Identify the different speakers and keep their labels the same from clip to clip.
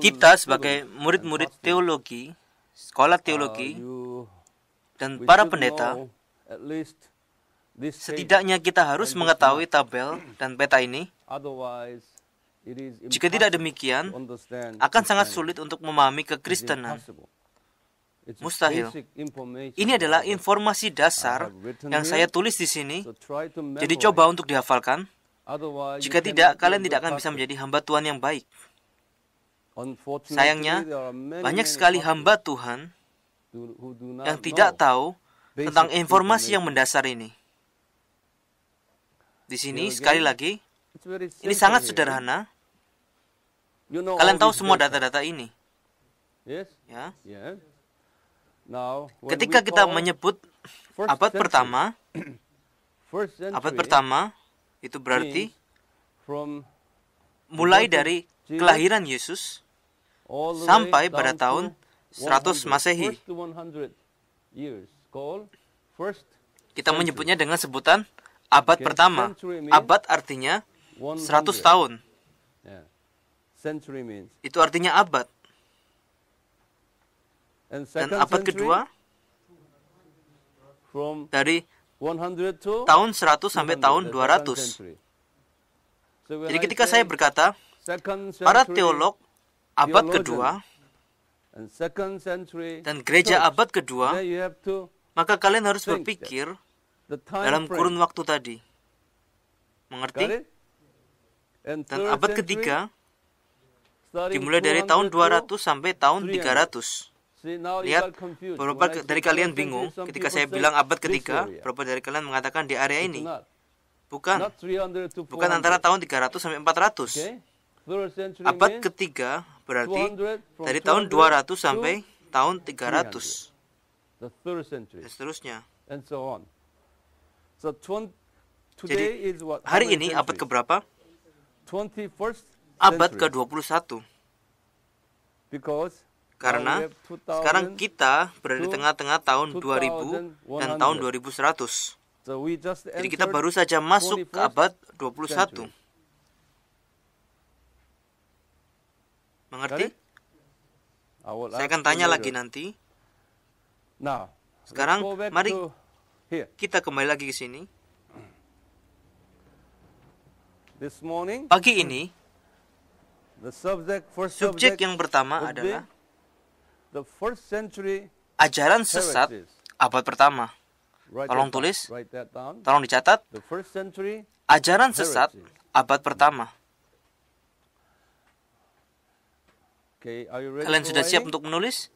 Speaker 1: kita sebagai murid-murid teologi, sekolah teologi, dan para pendeta, setidaknya kita harus mengetahui tabel dan peta ini. Jika tidak demikian, akan sangat sulit untuk memahami kekristenan. Mustahil. Ini adalah informasi dasar yang saya tulis di sini, jadi coba untuk dihafalkan. Jika tidak, kalian tidak akan bisa menjadi hamba Tuhan yang baik. Sayangnya, banyak sekali hamba Tuhan yang tidak tahu tentang informasi yang mendasar ini. Di sini, sekali lagi, ini sangat sederhana. Kalian tahu semua data-data ini. Ya. Ketika kita menyebut abad pertama itu berarti mulai dari kelahiran Yesus sampai pada tahun 100 Masehi. Kita menyebutnya dengan sebutan abad pertama. Abad artinya 100 tahun. Itu artinya abad. Dan abad kedua dari tahun 100 sampai tahun 200. Jadi ketika saya berkata, para teolog abad kedua dan gereja abad kedua, maka kalian harus berpikir dalam kurun waktu tadi. Mengerti? Dan abad ketiga dimulai dari tahun 200 sampai tahun 300. Lihat, beberapa dari kalian bingung ketika saya bilang abad ketiga, beberapa dari kalian mengatakan di area ini. Bukan antara tahun 300 sampai 400. Abad ketiga berarti dari tahun 200 sampai tahun 300. Dan seterusnya. Jadi, hari ini abad keberapa? Abad ke-21. Karena sekarang kita berada di tengah-tengah tahun 2000 dan tahun 2100. Jadi kita baru saja masuk ke abad 21. Mengerti? Saya akan tanya lagi nanti. Sekarang mari kita kembali lagi ke sini. Pagi ini, subjek yang pertama adalah ajaran sesat abad pertama. Tolong tulis, tolong dicatat. Ajaran sesat abad pertama. Kalian sudah siap untuk menulis?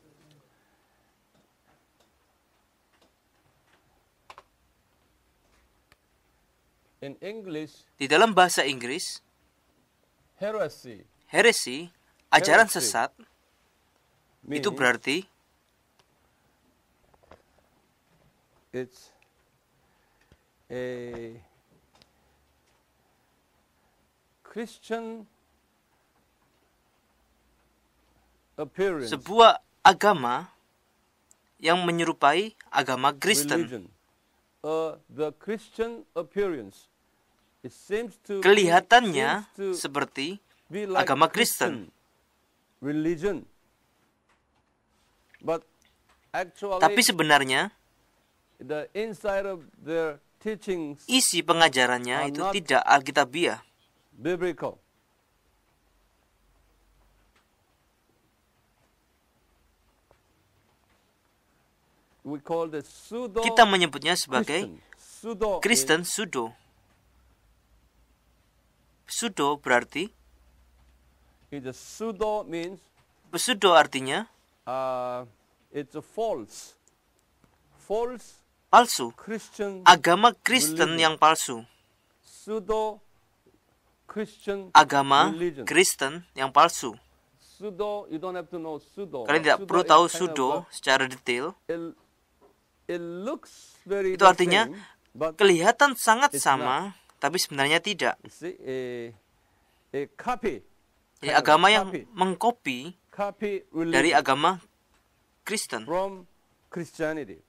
Speaker 1: Di dalam bahasa Inggris, heresi, ajaran sesat, itu berarti
Speaker 2: it's a Christian appearance,
Speaker 1: sebuah agama yang menyerupai agama Kristen.
Speaker 2: The Christian appearance. It seems to
Speaker 1: kelihatannya seperti agama Kristen.
Speaker 2: Religion. But actually,
Speaker 1: tapi sebenarnya
Speaker 2: the inside of their teachings
Speaker 1: isi pengajarannya itu tidak alkitabiah.
Speaker 2: Biblical. We call the pseudo.
Speaker 1: Kita menyebutnya sebagai Kristen pseudo. Pseudo berarti
Speaker 2: pseudo means
Speaker 1: pseudo artinya
Speaker 2: it's a false
Speaker 1: palsu.
Speaker 2: Christian
Speaker 1: agama Kristen yang palsu.
Speaker 2: Pseudo Christian
Speaker 1: agama
Speaker 2: religion.
Speaker 1: Kristen yang palsu.
Speaker 2: Pseudo, you don't have to know pseudo.
Speaker 1: Kalian tidak perlu tahu pseudo secara detail.
Speaker 2: It looks very
Speaker 1: itu artinya
Speaker 2: same, but
Speaker 1: kelihatan sangat sama, tapi sebenarnya tidak.
Speaker 2: See, a copy.
Speaker 1: Jadi agama yang mengkopi dari
Speaker 2: religion
Speaker 1: agama Kristen.
Speaker 2: from Christianity.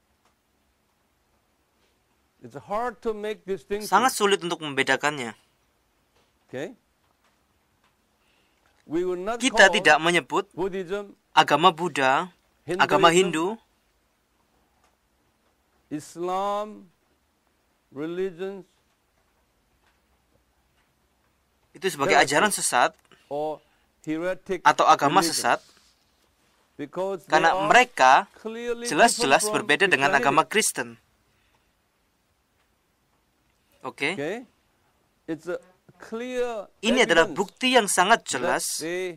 Speaker 2: It's hard to make distinction.
Speaker 1: Sangat sulit untuk membedakannya.
Speaker 2: Okay.
Speaker 1: Kita tidak menyebut
Speaker 2: Buddhism,
Speaker 1: agama Buddha, agama Hindu,
Speaker 2: Islam, religions,
Speaker 1: itu sebagai ajaran sesat
Speaker 2: or heretic
Speaker 1: atau agama
Speaker 2: religions.
Speaker 1: sesat,
Speaker 2: Because they
Speaker 1: karena
Speaker 2: are
Speaker 1: mereka
Speaker 2: clearly
Speaker 1: jelas-jelas
Speaker 2: different from
Speaker 1: berbeda dengan
Speaker 2: Christianity.
Speaker 1: agama Kristen. Oke?
Speaker 2: Okay? It's a clear
Speaker 1: Ini adalah
Speaker 2: evidence
Speaker 1: bukti yang sangat
Speaker 2: that
Speaker 1: jelas
Speaker 2: they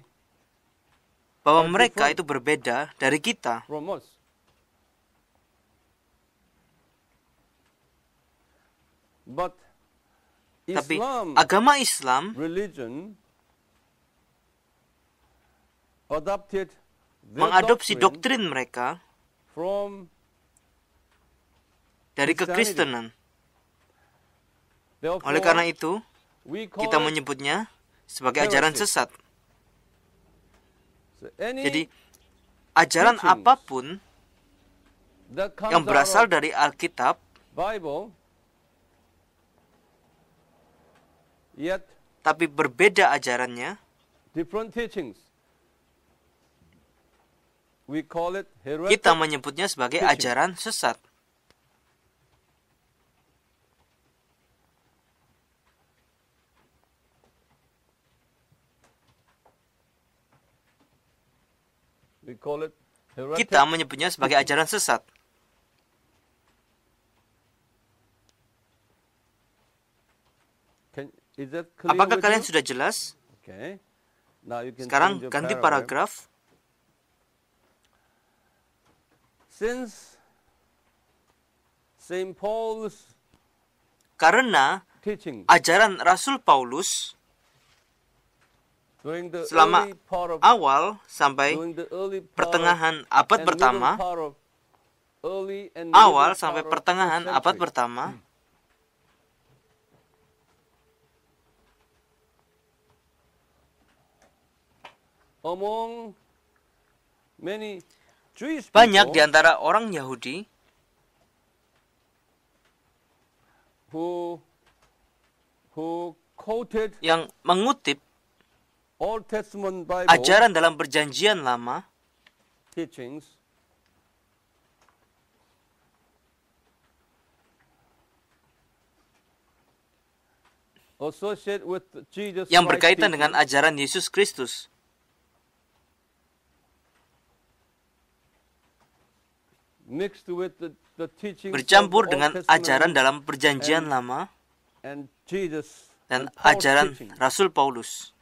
Speaker 1: bahwa
Speaker 2: are
Speaker 1: mereka
Speaker 2: different
Speaker 1: itu berbeda dari kita.
Speaker 2: from us. But
Speaker 1: Tapi
Speaker 2: Islam
Speaker 1: agama Islam
Speaker 2: religion adopted their
Speaker 1: mengadopsi
Speaker 2: doctrine
Speaker 1: doktrin mereka
Speaker 2: from
Speaker 1: dari
Speaker 2: Christianity.
Speaker 1: kekristenan.
Speaker 2: Therefore,
Speaker 1: Oleh karena itu,
Speaker 2: we call
Speaker 1: kita
Speaker 2: it
Speaker 1: menyebutnya sebagai ajaran
Speaker 2: heresy.
Speaker 1: sesat.
Speaker 2: any
Speaker 1: Jadi, ajaran
Speaker 2: teachings
Speaker 1: apapun
Speaker 2: that comes
Speaker 1: yang berasal
Speaker 2: out of
Speaker 1: dari Alkitab,
Speaker 2: Bible, yet
Speaker 1: tapi berbeda ajarannya,
Speaker 2: different teachings. We call it heretic.
Speaker 1: kita menyebutnya sebagai
Speaker 2: teaching.
Speaker 1: ajaran sesat.
Speaker 2: We call it heretic.
Speaker 1: Kita menyebutnya sebagai ajaran sesat.
Speaker 2: Is that clear
Speaker 1: Apakah
Speaker 2: with
Speaker 1: kalian
Speaker 2: you?
Speaker 1: sudah jelas?
Speaker 2: Okay. Now you can
Speaker 1: Sekarang
Speaker 2: change your
Speaker 1: ganti
Speaker 2: paragraph.
Speaker 1: paragraf.
Speaker 2: Since Saint Paul's
Speaker 1: Karena
Speaker 2: teaching
Speaker 1: ajaran Rasul Paulus
Speaker 2: during the
Speaker 1: selama
Speaker 2: early part of
Speaker 1: awal sampai
Speaker 2: during the early part
Speaker 1: pertengahan abad
Speaker 2: and
Speaker 1: pertama,
Speaker 2: middle part of early and
Speaker 1: awal
Speaker 2: middle
Speaker 1: sampai
Speaker 2: part of
Speaker 1: pertengahan
Speaker 2: first
Speaker 1: abad
Speaker 2: century,
Speaker 1: pertama,
Speaker 2: among many Jewish
Speaker 1: banyak di
Speaker 2: people
Speaker 1: antara orang Yahudi
Speaker 2: who quoted
Speaker 1: yang mengutip
Speaker 2: Old Testament Bible
Speaker 1: ajaran dalam Perjanjian Lama
Speaker 2: teachings associated with Jesus
Speaker 1: yang
Speaker 2: Christ
Speaker 1: berkaitan dengan
Speaker 2: teaching,
Speaker 1: ajaran Yesus Kristus.
Speaker 2: mixed with the teachings
Speaker 1: Bercampur
Speaker 2: of the Old
Speaker 1: dengan
Speaker 2: Testament
Speaker 1: ajaran dalam Perjanjian
Speaker 2: and-
Speaker 1: Lama
Speaker 2: and Jesus
Speaker 1: dan
Speaker 2: and Paul's
Speaker 1: ajaran
Speaker 2: teaching.
Speaker 1: Rasul Paulus.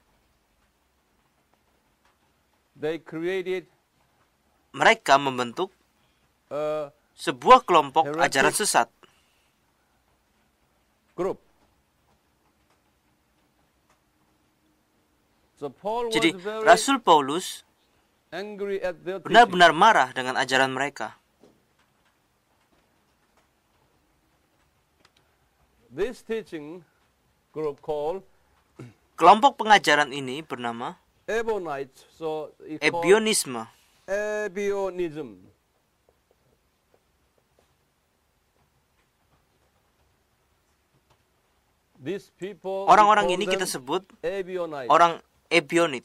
Speaker 2: They created
Speaker 1: Mereka membentuk
Speaker 2: a
Speaker 1: sebuah kelompok
Speaker 2: Heretic.
Speaker 1: ajaran sesat.
Speaker 2: group. So Paul
Speaker 1: Jadi
Speaker 2: was very
Speaker 1: Rasul Paulus
Speaker 2: angry at their teaching.
Speaker 1: benar-benar marah dengan ajaran mereka.
Speaker 2: This teaching group called
Speaker 1: Kelompok pengajaran ini bernama
Speaker 2: Ebionites, so it's called
Speaker 1: Ebionisme.
Speaker 2: Ebionism. These people, we
Speaker 1: Orang-orang
Speaker 2: call
Speaker 1: ini kita
Speaker 2: them
Speaker 1: sebut
Speaker 2: Ebionites.
Speaker 1: orang Ebionit.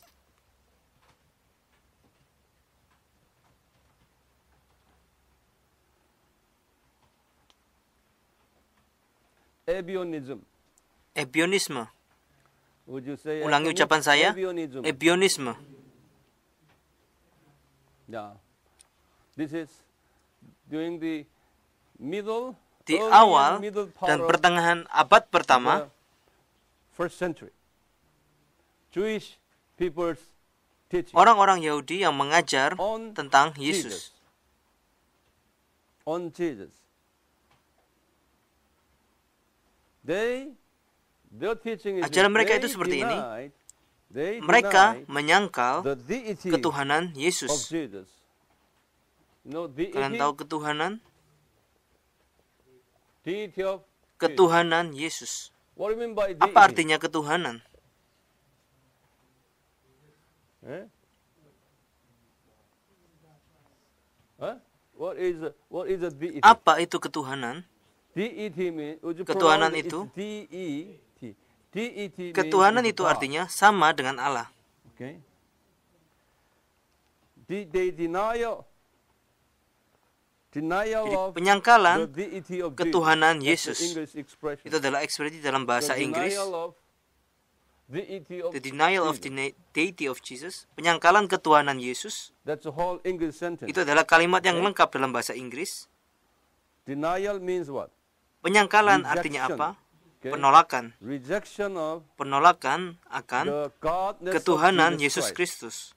Speaker 2: Ebionism.
Speaker 1: Ebionisme.
Speaker 2: Would you say
Speaker 1: Ulangi
Speaker 2: Ebionism?
Speaker 1: ucapan saya.
Speaker 2: Ebionism.
Speaker 1: Ebionisme.
Speaker 2: Yeah. This is during the middle,
Speaker 1: Di
Speaker 2: early
Speaker 1: awal
Speaker 2: and middle part
Speaker 1: dan
Speaker 2: of
Speaker 1: pertengahan abad pertama,
Speaker 2: the first century. Jewish people's teaching
Speaker 1: orang-orang Yahudi yang mengajar
Speaker 2: on
Speaker 1: tentang
Speaker 2: Jesus.
Speaker 1: Yesus.
Speaker 2: On Jesus. Their teaching is
Speaker 1: Ajaran mereka
Speaker 2: they
Speaker 1: itu seperti ini.
Speaker 2: they
Speaker 1: Mereka
Speaker 2: denied
Speaker 1: menyangkal
Speaker 2: the deity
Speaker 1: ketuhanan
Speaker 2: of
Speaker 1: Yesus.
Speaker 2: Jesus. No,
Speaker 1: Kalian tahu ketuhanan?
Speaker 2: deity of Jesus.
Speaker 1: Ketuhanan Yesus.
Speaker 2: What do you mean by deity?
Speaker 1: Apa artinya ketuhanan?
Speaker 2: Eh? Huh? What is a deity?
Speaker 1: Apa itu ketuhanan?
Speaker 2: Deity means, would you
Speaker 1: Ketuhanan
Speaker 2: pronounce it?
Speaker 1: itu?
Speaker 2: It's D-E-T. Deity means
Speaker 1: Ketuhanan
Speaker 2: it's
Speaker 1: itu
Speaker 2: God.
Speaker 1: artinya sama dengan Allah.
Speaker 2: Okay.
Speaker 1: Jadi penyangkalan ketuhanan Yesus itu adalah ekspresi dalam bahasa Inggris. The denial of the deity of Jesus, penyangkalan ketuhanan Yesus, itu adalah kalimat yang lengkap dalam bahasa Inggris.
Speaker 2: Denial means what?
Speaker 1: Penyangkalan artinya apa? Penolakan. Penolakan akan ketuhanan Yesus Kristus.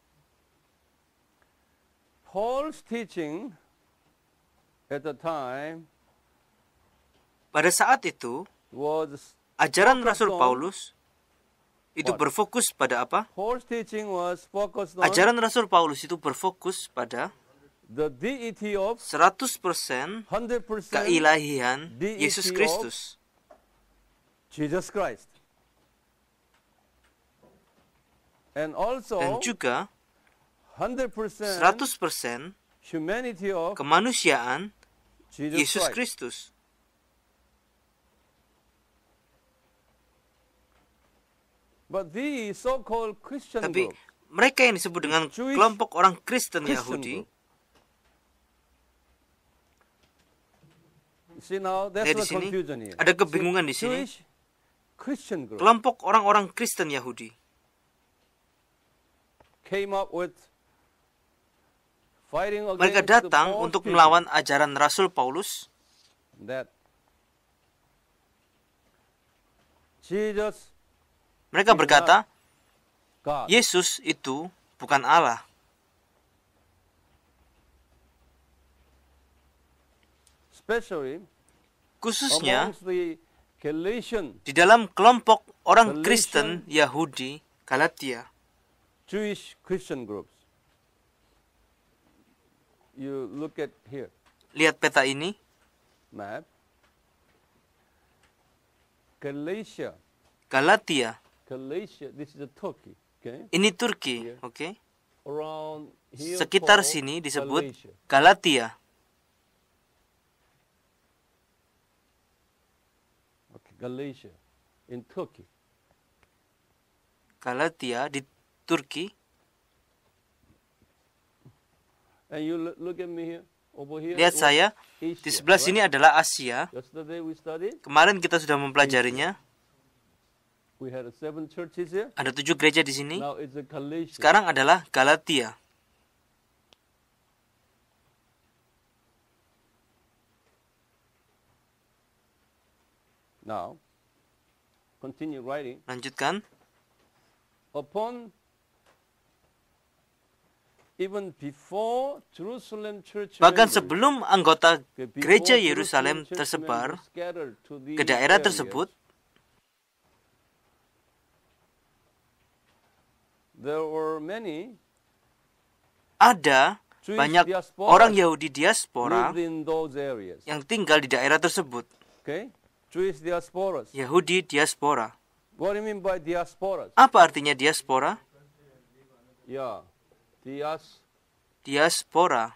Speaker 2: Paul's teaching at the time
Speaker 1: pada saat itu,
Speaker 2: was
Speaker 1: ajaran Rasul Paulus itu berfokus pada apa?
Speaker 2: Paul's teaching was focused on
Speaker 1: Ajaran Rasul Paulus itu berfokus pada
Speaker 2: the deity of
Speaker 1: 100%
Speaker 2: 100%
Speaker 1: keilahian
Speaker 2: deity
Speaker 1: Yesus
Speaker 2: of
Speaker 1: Kristus.
Speaker 2: Jesus Christ. And also
Speaker 1: Dan juga
Speaker 2: 100%
Speaker 1: 100%
Speaker 2: humanity of
Speaker 1: kemanusiaan
Speaker 2: Jesus
Speaker 1: Yesus
Speaker 2: Christ.
Speaker 1: Kristus.
Speaker 2: But these so-called Christian
Speaker 1: Tapi
Speaker 2: group,
Speaker 1: mereka yang disebut dengan
Speaker 2: Jewish
Speaker 1: kelompok orang Kristen
Speaker 2: Christian
Speaker 1: Yahudi,
Speaker 2: group. See now, that's
Speaker 1: lihat di
Speaker 2: the
Speaker 1: sini,
Speaker 2: confusion here.
Speaker 1: ada kebingungan di sini.
Speaker 2: Jewish Christian group
Speaker 1: Kelompok orang-orang Kristen Yahudi
Speaker 2: came up with fighting
Speaker 1: mereka
Speaker 2: against the
Speaker 1: datang
Speaker 2: false
Speaker 1: untuk
Speaker 2: teaching
Speaker 1: melawan ajaran Rasul Paulus
Speaker 2: that Jesus
Speaker 1: mereka berkata
Speaker 2: God.
Speaker 1: Yesus itu bukan Allah.
Speaker 2: Especially
Speaker 1: Khususnya
Speaker 2: amongst the Galatian
Speaker 1: di dalam kelompok orang
Speaker 2: Galatian
Speaker 1: Kristen Yahudi Galatia.
Speaker 2: Jewish Christian groups. You look at here,
Speaker 1: Lihat peta ini,
Speaker 2: map. Galatia, this is a Turkey, okay?
Speaker 1: ini Turki,
Speaker 2: Here.
Speaker 1: oke?
Speaker 2: Around here
Speaker 1: Sekitar
Speaker 2: called
Speaker 1: sini disebut
Speaker 2: Galatia.
Speaker 1: Galatia.
Speaker 2: Okay, Galatia in Turkey.
Speaker 1: Galatia di Turki.
Speaker 2: And you look at me here, over here.
Speaker 1: Lihat
Speaker 2: was
Speaker 1: saya,
Speaker 2: Asia,
Speaker 1: di sebelah
Speaker 2: right?
Speaker 1: sini adalah Asia.
Speaker 2: Yesterday we studied.
Speaker 1: Kemarin kita sudah mempelajarinya.
Speaker 2: We had 7 churches here.
Speaker 1: Ada 7 gereja di sini.
Speaker 2: Now it's a Galatia.
Speaker 1: Sekarang adalah Galatia.
Speaker 2: Now, continue writing.
Speaker 1: Lanjutkan.
Speaker 2: Upon even before Jerusalem church
Speaker 1: Bahkan
Speaker 2: members,
Speaker 1: sebelum anggota
Speaker 2: before
Speaker 1: gereja
Speaker 2: Jerusalem
Speaker 1: Yerusalem
Speaker 2: church
Speaker 1: tersebar
Speaker 2: members scattered to these
Speaker 1: ke daerah
Speaker 2: areas,
Speaker 1: tersebut,
Speaker 2: there were many
Speaker 1: ada
Speaker 2: Jewish
Speaker 1: banyak
Speaker 2: diaspora
Speaker 1: orang Yahudi diaspora
Speaker 2: lived in those areas.
Speaker 1: yang tinggal di daerah tersebut.
Speaker 2: Okay? Jewish diasporas.
Speaker 1: Yahudi diaspora.
Speaker 2: What do you mean by diasporas?
Speaker 1: Apa artinya diaspora?
Speaker 2: Yeah.
Speaker 1: Diaspora.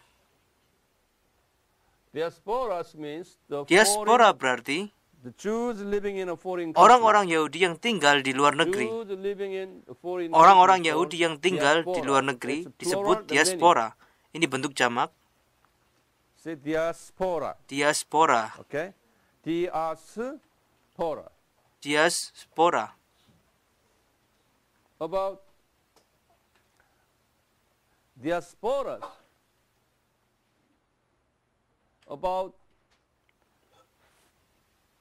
Speaker 2: Diasporas means
Speaker 1: Diaspora berarti
Speaker 2: the Jews living in a foreign country.
Speaker 1: orang-orang Yahudi yang tinggal di luar negeri.
Speaker 2: Jews living in a foreign
Speaker 1: Orang-orang
Speaker 2: country
Speaker 1: Yahudi
Speaker 2: called
Speaker 1: yang tinggal di
Speaker 2: diaspora.
Speaker 1: luar negeri
Speaker 2: It's a
Speaker 1: disebut
Speaker 2: plural, the
Speaker 1: diaspora. Ini bentuk jamak.
Speaker 2: many. Say diaspora.
Speaker 1: Diaspora.
Speaker 2: Okay? Diaspora.
Speaker 1: Diaspora.
Speaker 2: About diasporas. About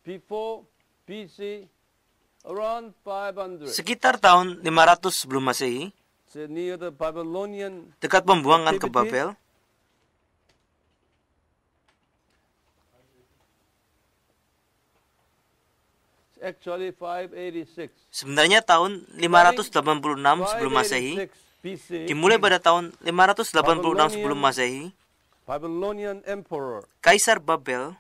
Speaker 2: before BC, around 500.
Speaker 1: Sekitar tahun 500 sebelum Masehi,
Speaker 2: So near the Babylonian,
Speaker 1: dekat pembuangan ke
Speaker 2: Activities.
Speaker 1: Babel,
Speaker 2: actually 586.
Speaker 1: sebenarnya tahun 586 sebelum Masehi,
Speaker 2: 586 BC,
Speaker 1: dimulai pada tahun 586 sebelum Masehi,
Speaker 2: Babylonian Emperor
Speaker 1: Kaisar Babel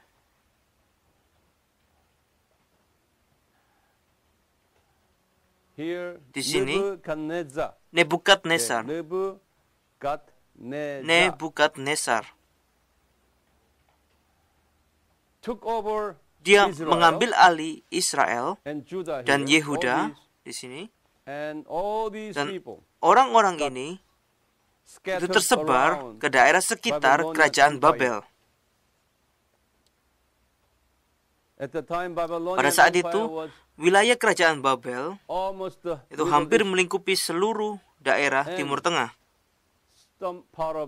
Speaker 2: here,
Speaker 1: Di sini,
Speaker 2: Nebuchadnezzar.
Speaker 1: Nebukadnezar.
Speaker 2: Nebuchadnezzar
Speaker 1: Nebukadnezar.
Speaker 2: took over
Speaker 1: Dia
Speaker 2: Israel
Speaker 1: mengambil alih Israel
Speaker 2: and Judah
Speaker 1: dan
Speaker 2: here,
Speaker 1: Yehuda
Speaker 2: all these,
Speaker 1: di sini.
Speaker 2: and all these
Speaker 1: Dan
Speaker 2: people
Speaker 1: orang-orang ini itu tersebar ke daerah sekitar kerajaan Babel. Pada saat itu, wilayah kerajaan Babel itu hampir melingkupi seluruh daerah Timur Tengah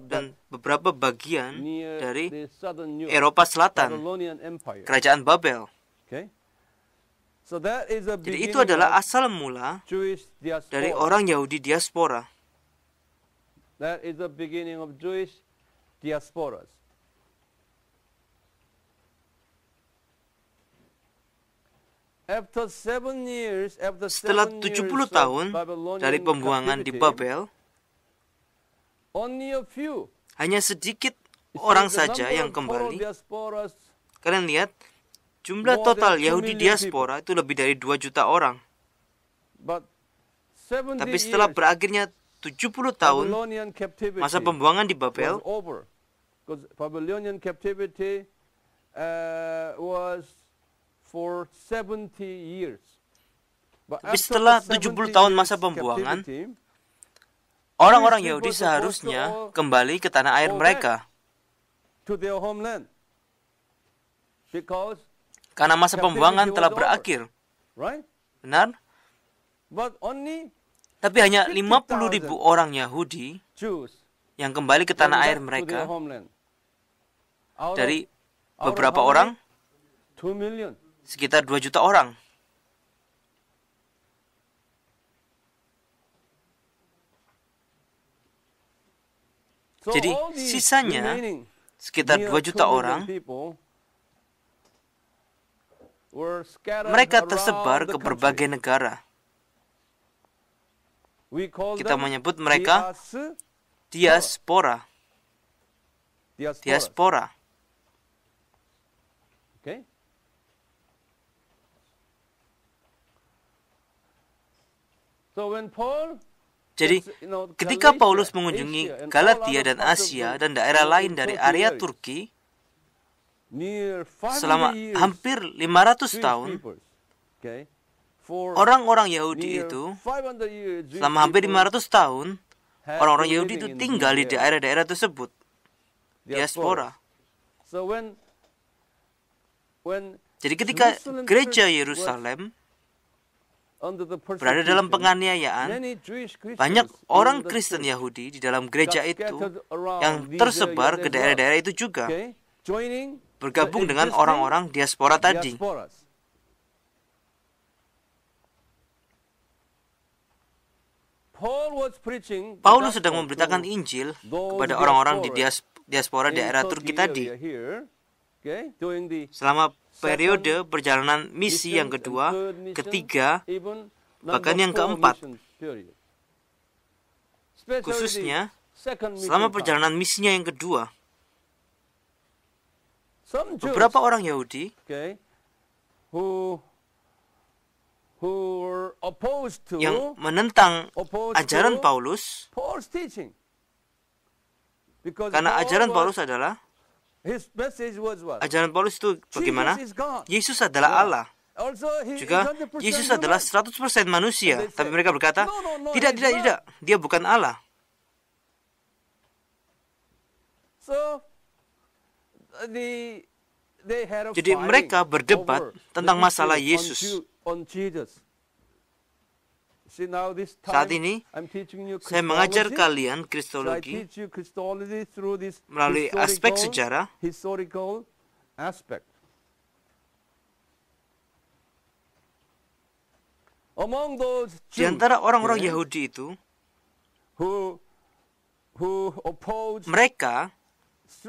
Speaker 1: dan beberapa bagian dari Eropa Selatan, kerajaan Babel. Jadi itu adalah asal mula dari orang Yahudi diaspora.
Speaker 2: That is the beginning of Jewish diasporas.
Speaker 1: Setelah 70 tahun dari pembuangan di Babel, hanya sedikit orang saja yang kembali. Kalian lihat, jumlah total Yahudi diaspora itu lebih dari 2 juta orang. Tapi setelah berakhirnya 70 tahun masa pembuangan di Babel, tapi setelah 70 tahun masa pembuangan, orang-orang Yahudi seharusnya kembali ke tanah air mereka. Karena masa pembuangan telah berakhir. Benar? Tapi hanya 50.000 orang Yahudi yang kembali ke tanah air mereka. Dari beberapa orang, sekitar 2 juta orang. Jadi sisanya sekitar 2 juta orang, mereka tersebar ke berbagai negara. Kita menyebut mereka diaspora. Diaspora. Jadi, ketika Paulus mengunjungi Galatia dan Asia dan daerah lain dari area Turki, selama hampir 500 tahun, orang-orang Yahudi itu, selama hampir 500 tahun, orang-orang Yahudi itu tinggal di daerah-daerah tersebut. Diaspora. Jadi ketika gereja Yerusalem berada dalam penganiayaan, banyak orang Kristen Yahudi di dalam gereja itu yang tersebar ke daerah-daerah itu juga, bergabung dengan orang-orang diaspora tadi. Paulus sedang memberitakan Injil kepada orang-orang di diaspora daerah Turki tadi. Selama periode perjalanan misi yang kedua, ketiga, bahkan yang keempat. Khususnya, selama perjalanan misinya yang kedua, beberapa orang Yahudi yang menentang ajaran Paulus, karena ajaran Paulus adalah, ajaran Paulus itu bagaimana? Yesus adalah Allah. Juga Yesus adalah 100% manusia. Tapi mereka berkata, tidak, dia bukan Allah. Jadi mereka berdebat tentang masalah Yesus. Saat ini, saya mengajar kalian Kristologi melalui aspek sejarah. Di antara orang-orang Yahudi itu, mereka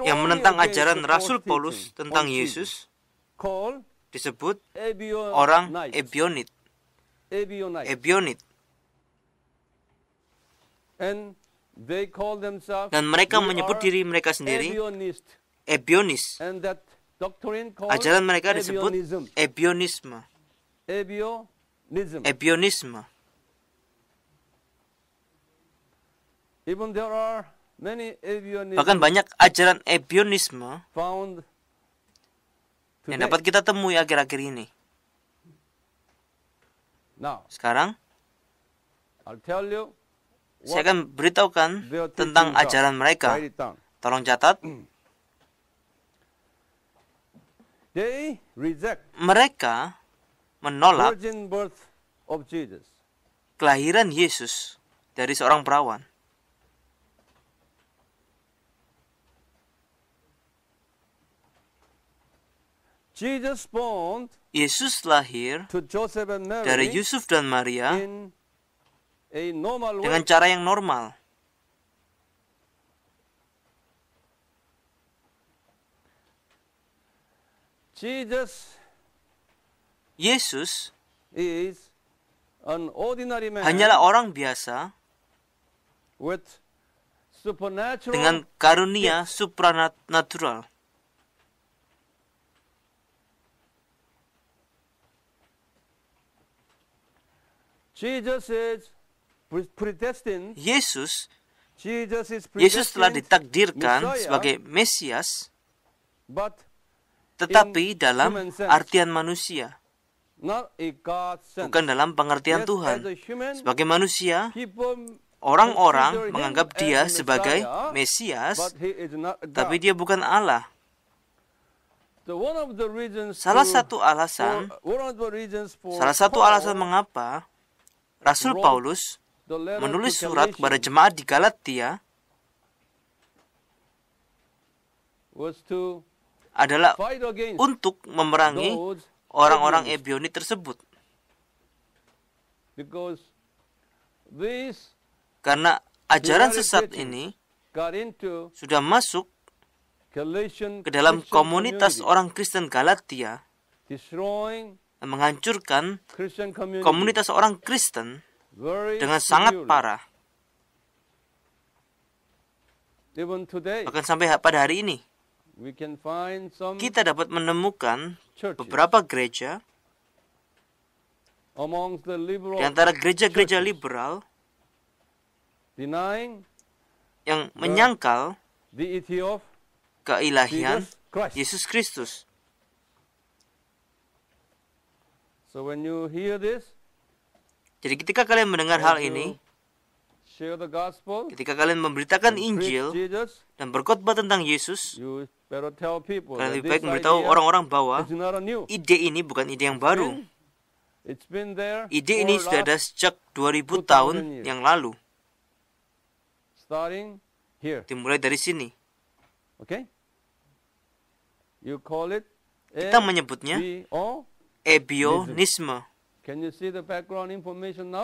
Speaker 1: yang menentang ajaran Rasul Paulus tentang Yesus disebut orang Ebionit. Dan mereka menyebut diri mereka sendiri Ebionis. Ajaran mereka disebut Ebionisme. Ebionisme. Bahkan banyak ajaran Ebionisme yang dapat kita temui akhir-akhir ini. Sekarang, Saya akan beritahukan tentang ajaran mereka. Tolong catat. Mereka menolak kelahiran Yesus dari seorang perawan. Yesus lahir dari Yusuf dan Maria dengan cara yang normal. Yesus hanyalah orang biasa dengan karunia supranatural. Yesus telah ditakdirkan sebagai Mesias, tetapi dalam artian manusia, bukan dalam pengertian Tuhan. Sebagai manusia, orang-orang menganggap dia sebagai Mesias, tapi dia bukan Allah. Salah satu alasan mengapa Rasul Paulus menulis surat kepada jemaat di Galatia adalah untuk memerangi orang-orang Ebioni tersebut. Karena ajaran sesat ini sudah masuk ke dalam komunitas orang Kristen Galatia dan menghancurkan komunitas orang Kristen dengan sangat parah. Bahkan sampai pada hari ini, kita dapat menemukan beberapa gereja di antara gereja-gereja liberal yang menyangkal keilahian Yesus Kristus. Jadi ketika kalian mendengar hal ini, ketika kalian memberitakan Injil dan berkhotbah tentang Yesus, kalian lebih baik memberitahu orang-orang bahwa ide ini bukan ide yang baru. Ide ini sudah ada sejak 2000 tahun yang lalu. Dimulai dari sini. Kita menyebutnya Ebionisme.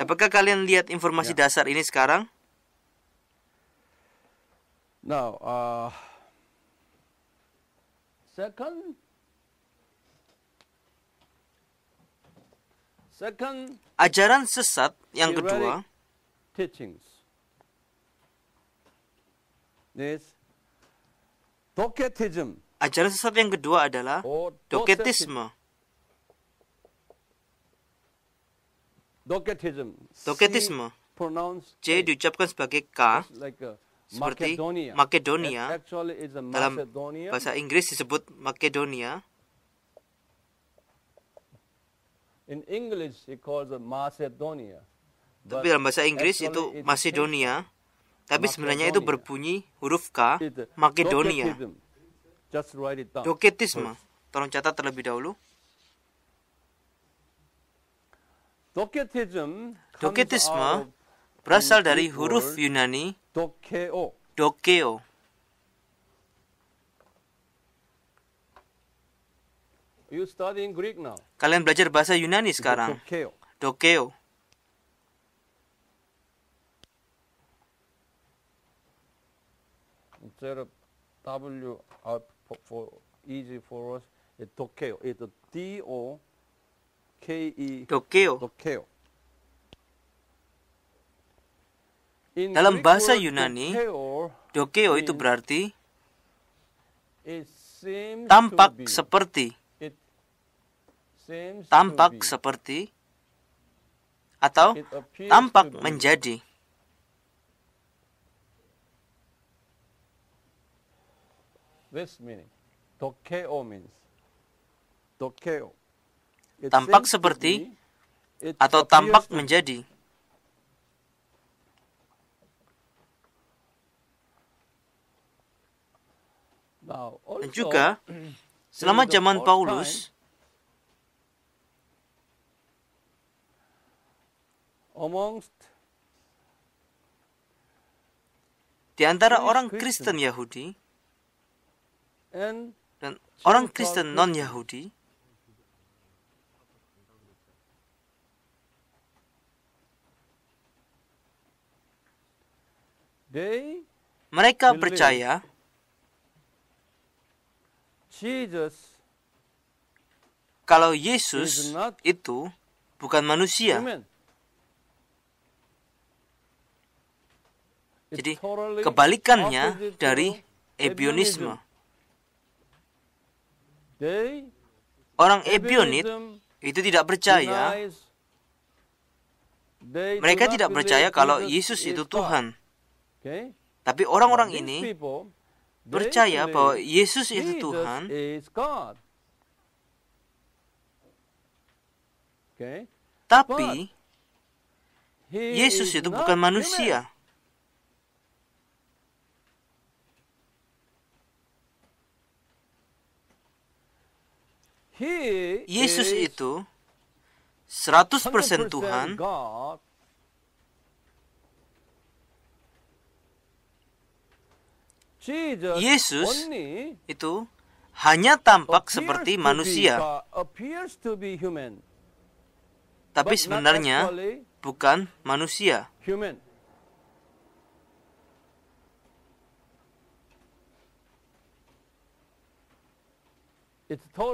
Speaker 1: Apakah kalian lihat informasi dasar ini sekarang? Ajaran sesat yang kedua Ajaran sesat yang kedua adalah Doketisme. Doketisme. C diucapkan sebagai K, seperti Makedonia. Dalam bahasa Inggris disebut Makedonia. Tapi dalam bahasa Inggris itu Macedonia. Tapi sebenarnya itu berbunyi huruf K, Makedonia. Doketisme. Tolong catat terlebih dahulu. Doketisme berasal dari huruf Yunani dokeo. Kalian belajar bahasa Yunani sekarang. Dokeo.
Speaker 2: Instead of W for easy for us, it's dokeo. It's D-O-K-E.
Speaker 1: Dokeo. Dalam bahasa Yunani, dokeo itu berarti tampak seperti, atau tampak menjadi.
Speaker 2: This meaning, dokeo means dokeo.
Speaker 1: Tampak seperti atau tampak menjadi. Dan juga selama zaman Paulus, di antara orang Kristen Yahudi dan orang Kristen non-Yahudi, mereka percaya kalau Yesus itu bukan manusia. Jadi kebalikannya dari Ebionisme. Orang Ebionit itu tidak percaya. Mereka tidak percaya kalau Yesus itu Tuhan. Tapi orang-orang ini percaya bahwa Yesus itu Tuhan. Tapi Yesus itu bukan manusia. Yesus itu 100% Tuhan, Yesus itu hanya tampak seperti manusia, tapi sebenarnya bukan manusia.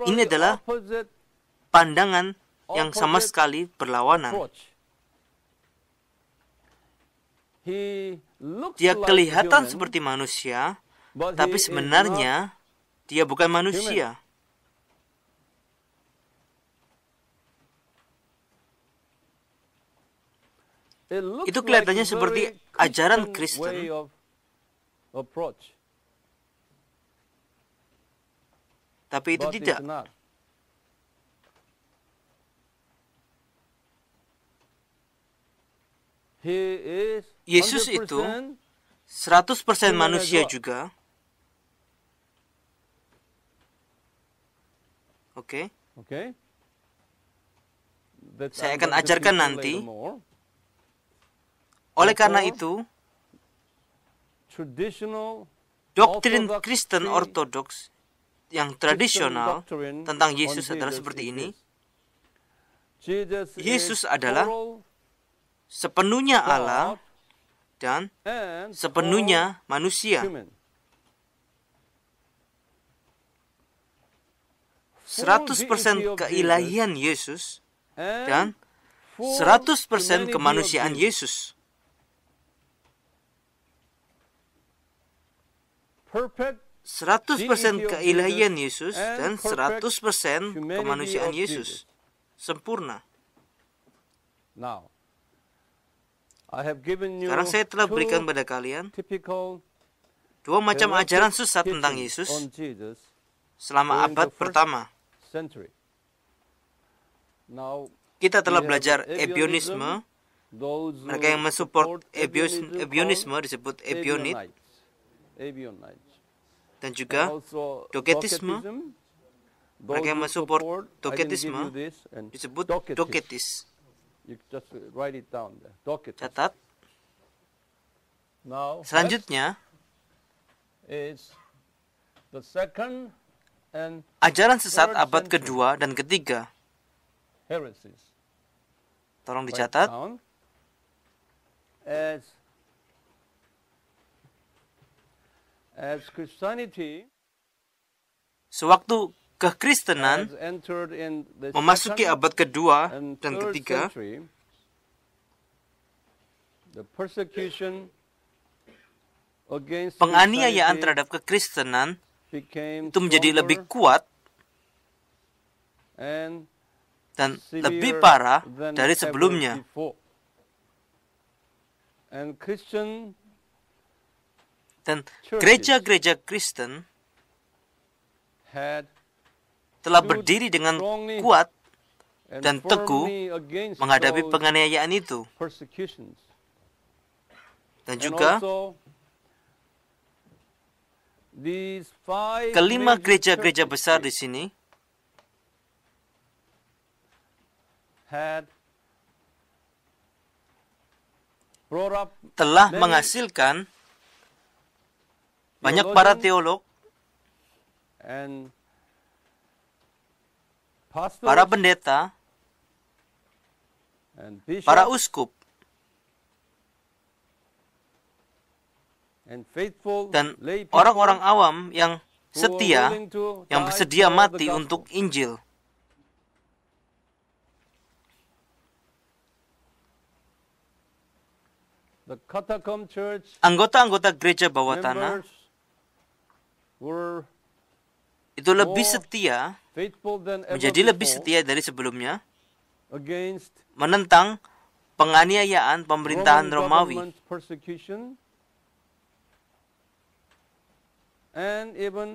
Speaker 1: Ini adalah pandangan yang sama sekali berlawanan. Dia kelihatan seperti manusia, tapi sebenarnya dia bukan manusia. Itu kelihatannya seperti ajaran Kristen, tapi itu tidak. Yesus itu 100% manusia juga. Oke. Saya akan ajarkan nanti. Oleh karena itu, doktrin Kristen Ortodoks yang tradisional tentang Yesus adalah seperti ini. Yesus adalah sepenuhnya Allah dan sepenuhnya manusia. 100% keilahian Yesus dan 100% kemanusiaan Yesus. 100% keilahian Yesus dan 100% kemanusiaan Yesus. Sempurna. Sekarang saya telah berikan pada kalian dua macam ajaran sesat tentang Yesus selama abad pertama. Kita telah belajar Ebionisme. Mereka yang mensupport Ebionisme disebut Ebionit. Dan juga Doketisme. Mereka yang mensupport Doketisme disebut Doketis. Catat. Selanjutnya, ajaran sesat abad kedua dan ketiga. Tolong dicatat. Sewaktu kekristenan memasuki abad kedua dan ketiga, penganiayaan terhadap kekristenan itu menjadi lebih kuat dan lebih parah dari sebelumnya. Dan gereja-gereja Kristen telah berdiri dengan kuat dan teguh menghadapi penganiayaan itu. Dan juga kelima gereja-gereja besar di sini telah menghasilkan banyak para teolog, para pendeta, para uskup, dan orang-orang awam yang setia, yang bersedia mati untuk Injil. Anggota-anggota gereja bawah tanah itu lebih setia, menjadi lebih setia dari sebelumnya, menentang penganiayaan pemerintahan Romawi,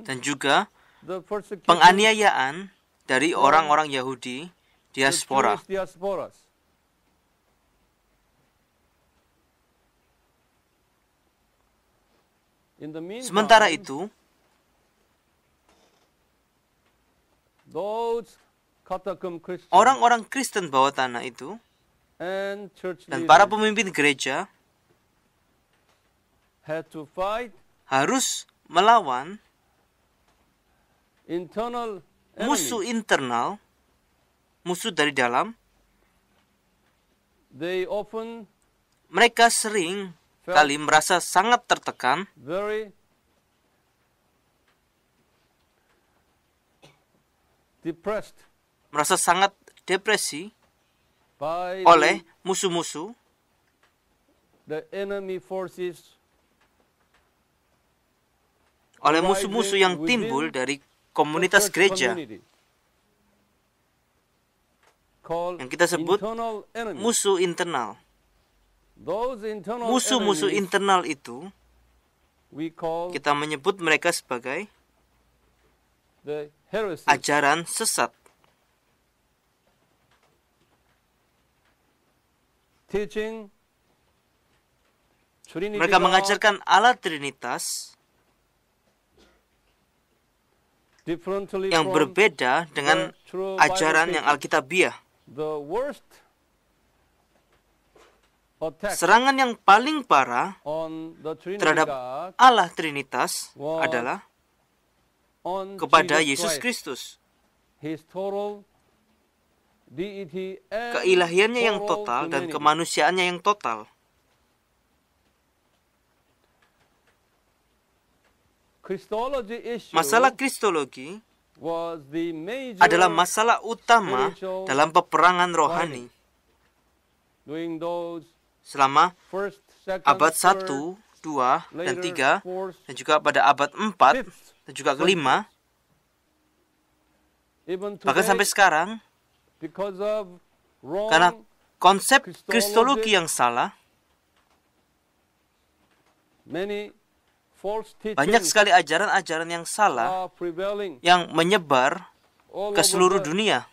Speaker 1: dan juga penganiayaan dari orang-orang Yahudi diaspora. Sementara itu, orang-orang Kristen bawah tanah itu dan para pemimpin gereja harus melawan musuh internal, musuh dari dalam. Mereka sering kali merasa sangat tertekan, merasa sangat depresi oleh musuh-musuh, oleh musuh-musuh yang timbul dari komunitas gereja, yang kita sebut musuh internal. Musuh-musuh internal itu kita menyebut mereka sebagai ajaran sesat. Mereka mengajarkan Allah Trinitas yang berbeda dengan ajaran yang Alkitabiah. Serangan yang paling parah terhadap Allah Trinitas adalah kepada Yesus Kristus. Keilahiannya yang total dan kemanusiaannya yang total. Masalah Kristologi adalah masalah utama dalam peperangan rohani. Selama abad 1, 2, dan 3, dan juga pada abad 4, dan juga ke-5, bahkan sampai sekarang, karena konsep Kristologi yang salah, banyak sekali ajaran-ajaran yang salah yang menyebar ke seluruh dunia.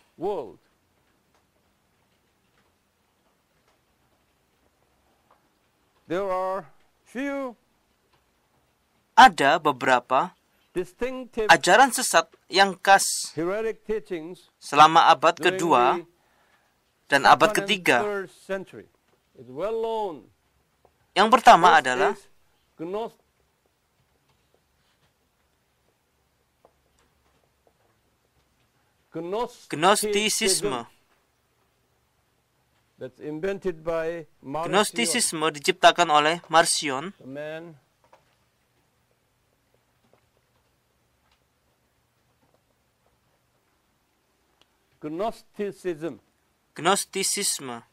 Speaker 1: Ada beberapa ajaran sesat yang khas selama abad kedua dan abad ketiga. Yang pertama adalah Gnostisisme. Gnostisisme diciptakan oleh Marcion, Gnostisisme.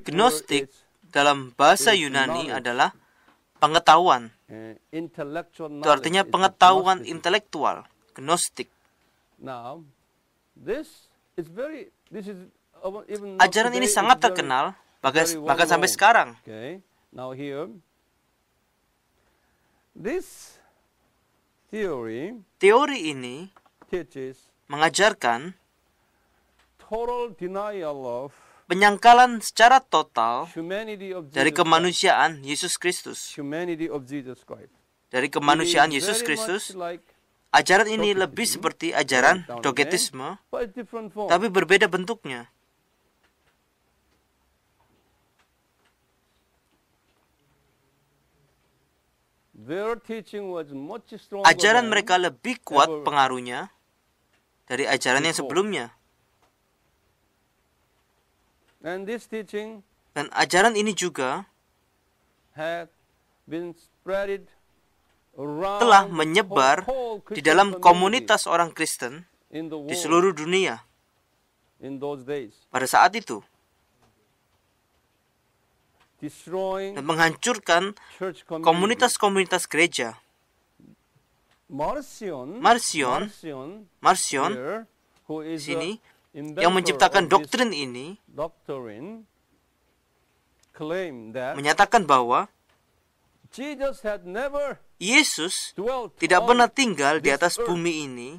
Speaker 1: Gnostik dalam bahasa Yunani adalah pengetahuan. Itu artinya pengetahuan intelektual, gnostik. Ajaran ini sangat terkenal, bahkan sampai sekarang. Teori ini mengajarkan penyangkalan secara total
Speaker 2: humanity of
Speaker 1: dari
Speaker 2: Jesus
Speaker 1: kemanusiaan Yesus Kristus.
Speaker 2: Christ. Humanity of Jesus Christ.
Speaker 1: Dari kemanusiaan
Speaker 2: It is
Speaker 1: Yesus
Speaker 2: very
Speaker 1: Kristus,
Speaker 2: much like
Speaker 1: ajaran ini
Speaker 2: Docetism,
Speaker 1: lebih seperti ajaran
Speaker 2: down again,
Speaker 1: dogetisme,
Speaker 2: but a different form.
Speaker 1: tapi berbeda bentuknya.
Speaker 2: Their teaching was much stronger
Speaker 1: Ajaran
Speaker 2: than
Speaker 1: mereka lebih kuat
Speaker 2: ever
Speaker 1: pengaruhnya dari ajaran yang
Speaker 2: before.
Speaker 1: sebelumnya.
Speaker 2: And this teaching
Speaker 1: Dan ajaran ini juga
Speaker 2: had been spreaded around
Speaker 1: telah
Speaker 2: the
Speaker 1: menyebar
Speaker 2: whole
Speaker 1: di
Speaker 2: Christian
Speaker 1: dalam
Speaker 2: community
Speaker 1: komunitas orang Kristen
Speaker 2: in the
Speaker 1: di
Speaker 2: world
Speaker 1: seluruh dunia
Speaker 2: in those days,
Speaker 1: pada saat itu,
Speaker 2: destroying
Speaker 1: dan menghancurkan
Speaker 2: church community.
Speaker 1: komunitas-komunitas gereja.
Speaker 2: Marcion,
Speaker 1: Marcion
Speaker 2: here, who is
Speaker 1: sini
Speaker 2: the
Speaker 1: yang
Speaker 2: inventor
Speaker 1: menciptakan
Speaker 2: of this
Speaker 1: doktrin ini
Speaker 2: doctrine, claimed that
Speaker 1: menyatakan bahwa
Speaker 2: Jesus had never
Speaker 1: Yesus
Speaker 2: dwelt
Speaker 1: tidak
Speaker 2: on
Speaker 1: pernah tinggal di
Speaker 2: this
Speaker 1: atas
Speaker 2: earth.
Speaker 1: bumi ini.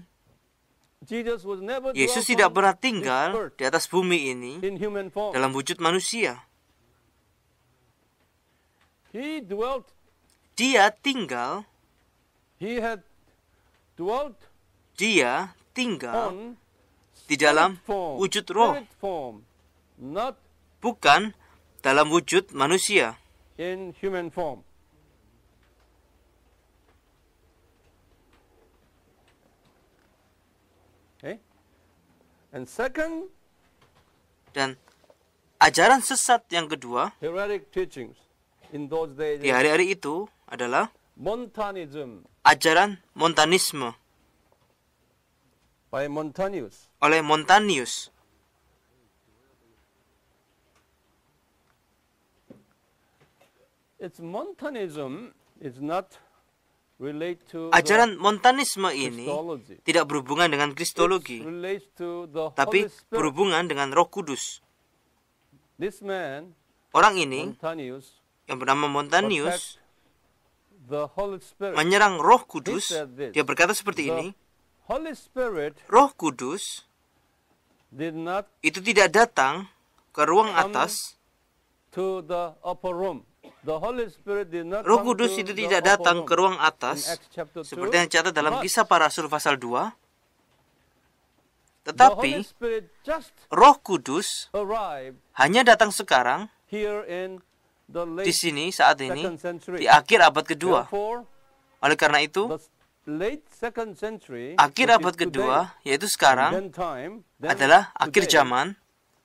Speaker 2: Jesus was never
Speaker 1: Yesus
Speaker 2: dwelt
Speaker 1: tidak
Speaker 2: on
Speaker 1: pernah
Speaker 2: this
Speaker 1: tinggal
Speaker 2: earth
Speaker 1: di atas bumi ini
Speaker 2: in human form.
Speaker 1: dalam wujud manusia.
Speaker 2: He dwelt,
Speaker 1: Dia tinggal,
Speaker 2: he had dwelt
Speaker 1: dia tinggal
Speaker 2: on
Speaker 1: di dalam
Speaker 2: form,
Speaker 1: wujud roh,
Speaker 2: spirit form, not
Speaker 1: bukan dalam wujud manusia.
Speaker 2: in human form. Okay? And second,
Speaker 1: Dan ajaran sesat yang kedua
Speaker 2: heretic teachings in those days
Speaker 1: di hari-hari itu adalah
Speaker 2: Montanism
Speaker 1: ajaran Montanisme
Speaker 2: by Montanus.
Speaker 1: oleh Montanius.
Speaker 2: Its Montanism is not relate to
Speaker 1: Ajaran
Speaker 2: the
Speaker 1: Montanisme ini
Speaker 2: Christology.
Speaker 1: tidak berhubungan dengan
Speaker 2: It
Speaker 1: Kristologi,
Speaker 2: relates to the
Speaker 1: tapi
Speaker 2: Holy Spirit.
Speaker 1: berhubungan dengan Roh Kudus.
Speaker 2: This man,
Speaker 1: Orang ini
Speaker 2: Montanus,
Speaker 1: yang bernama Montanius
Speaker 2: attacked the Holy Spirit.
Speaker 1: menyerang Roh Kudus.
Speaker 2: He said this,
Speaker 1: Dia berkata seperti
Speaker 2: "The
Speaker 1: ini,
Speaker 2: Holy Spirit
Speaker 1: Roh Kudus
Speaker 2: did not
Speaker 1: itu tidak datang ke ruang
Speaker 2: Come
Speaker 1: atas.
Speaker 2: to the upper room. The Holy Spirit did not
Speaker 1: Roh
Speaker 2: come
Speaker 1: Kudus
Speaker 2: to
Speaker 1: itu
Speaker 2: the
Speaker 1: tidak
Speaker 2: upper
Speaker 1: datang
Speaker 2: room.
Speaker 1: ke ruang
Speaker 2: In
Speaker 1: atas,
Speaker 2: Acts chapter 2,
Speaker 1: seperti yang dicatat dalam
Speaker 2: but
Speaker 1: Kisah Para Rasul pasal 2.
Speaker 2: the Holy
Speaker 1: Tetapi
Speaker 2: Spirit just
Speaker 1: Roh Kudus
Speaker 2: arrived
Speaker 1: hanya datang sekarang
Speaker 2: here in the
Speaker 1: di
Speaker 2: late
Speaker 1: sini saat ini
Speaker 2: second century.
Speaker 1: di akhir abad kedua.
Speaker 2: Therefore,
Speaker 1: Oleh karena itu,
Speaker 2: the late second century,
Speaker 1: akhir
Speaker 2: which
Speaker 1: abad
Speaker 2: is today,
Speaker 1: kedua, yaitu sekarang,
Speaker 2: then time, then
Speaker 1: adalah akhir
Speaker 2: today,
Speaker 1: zaman.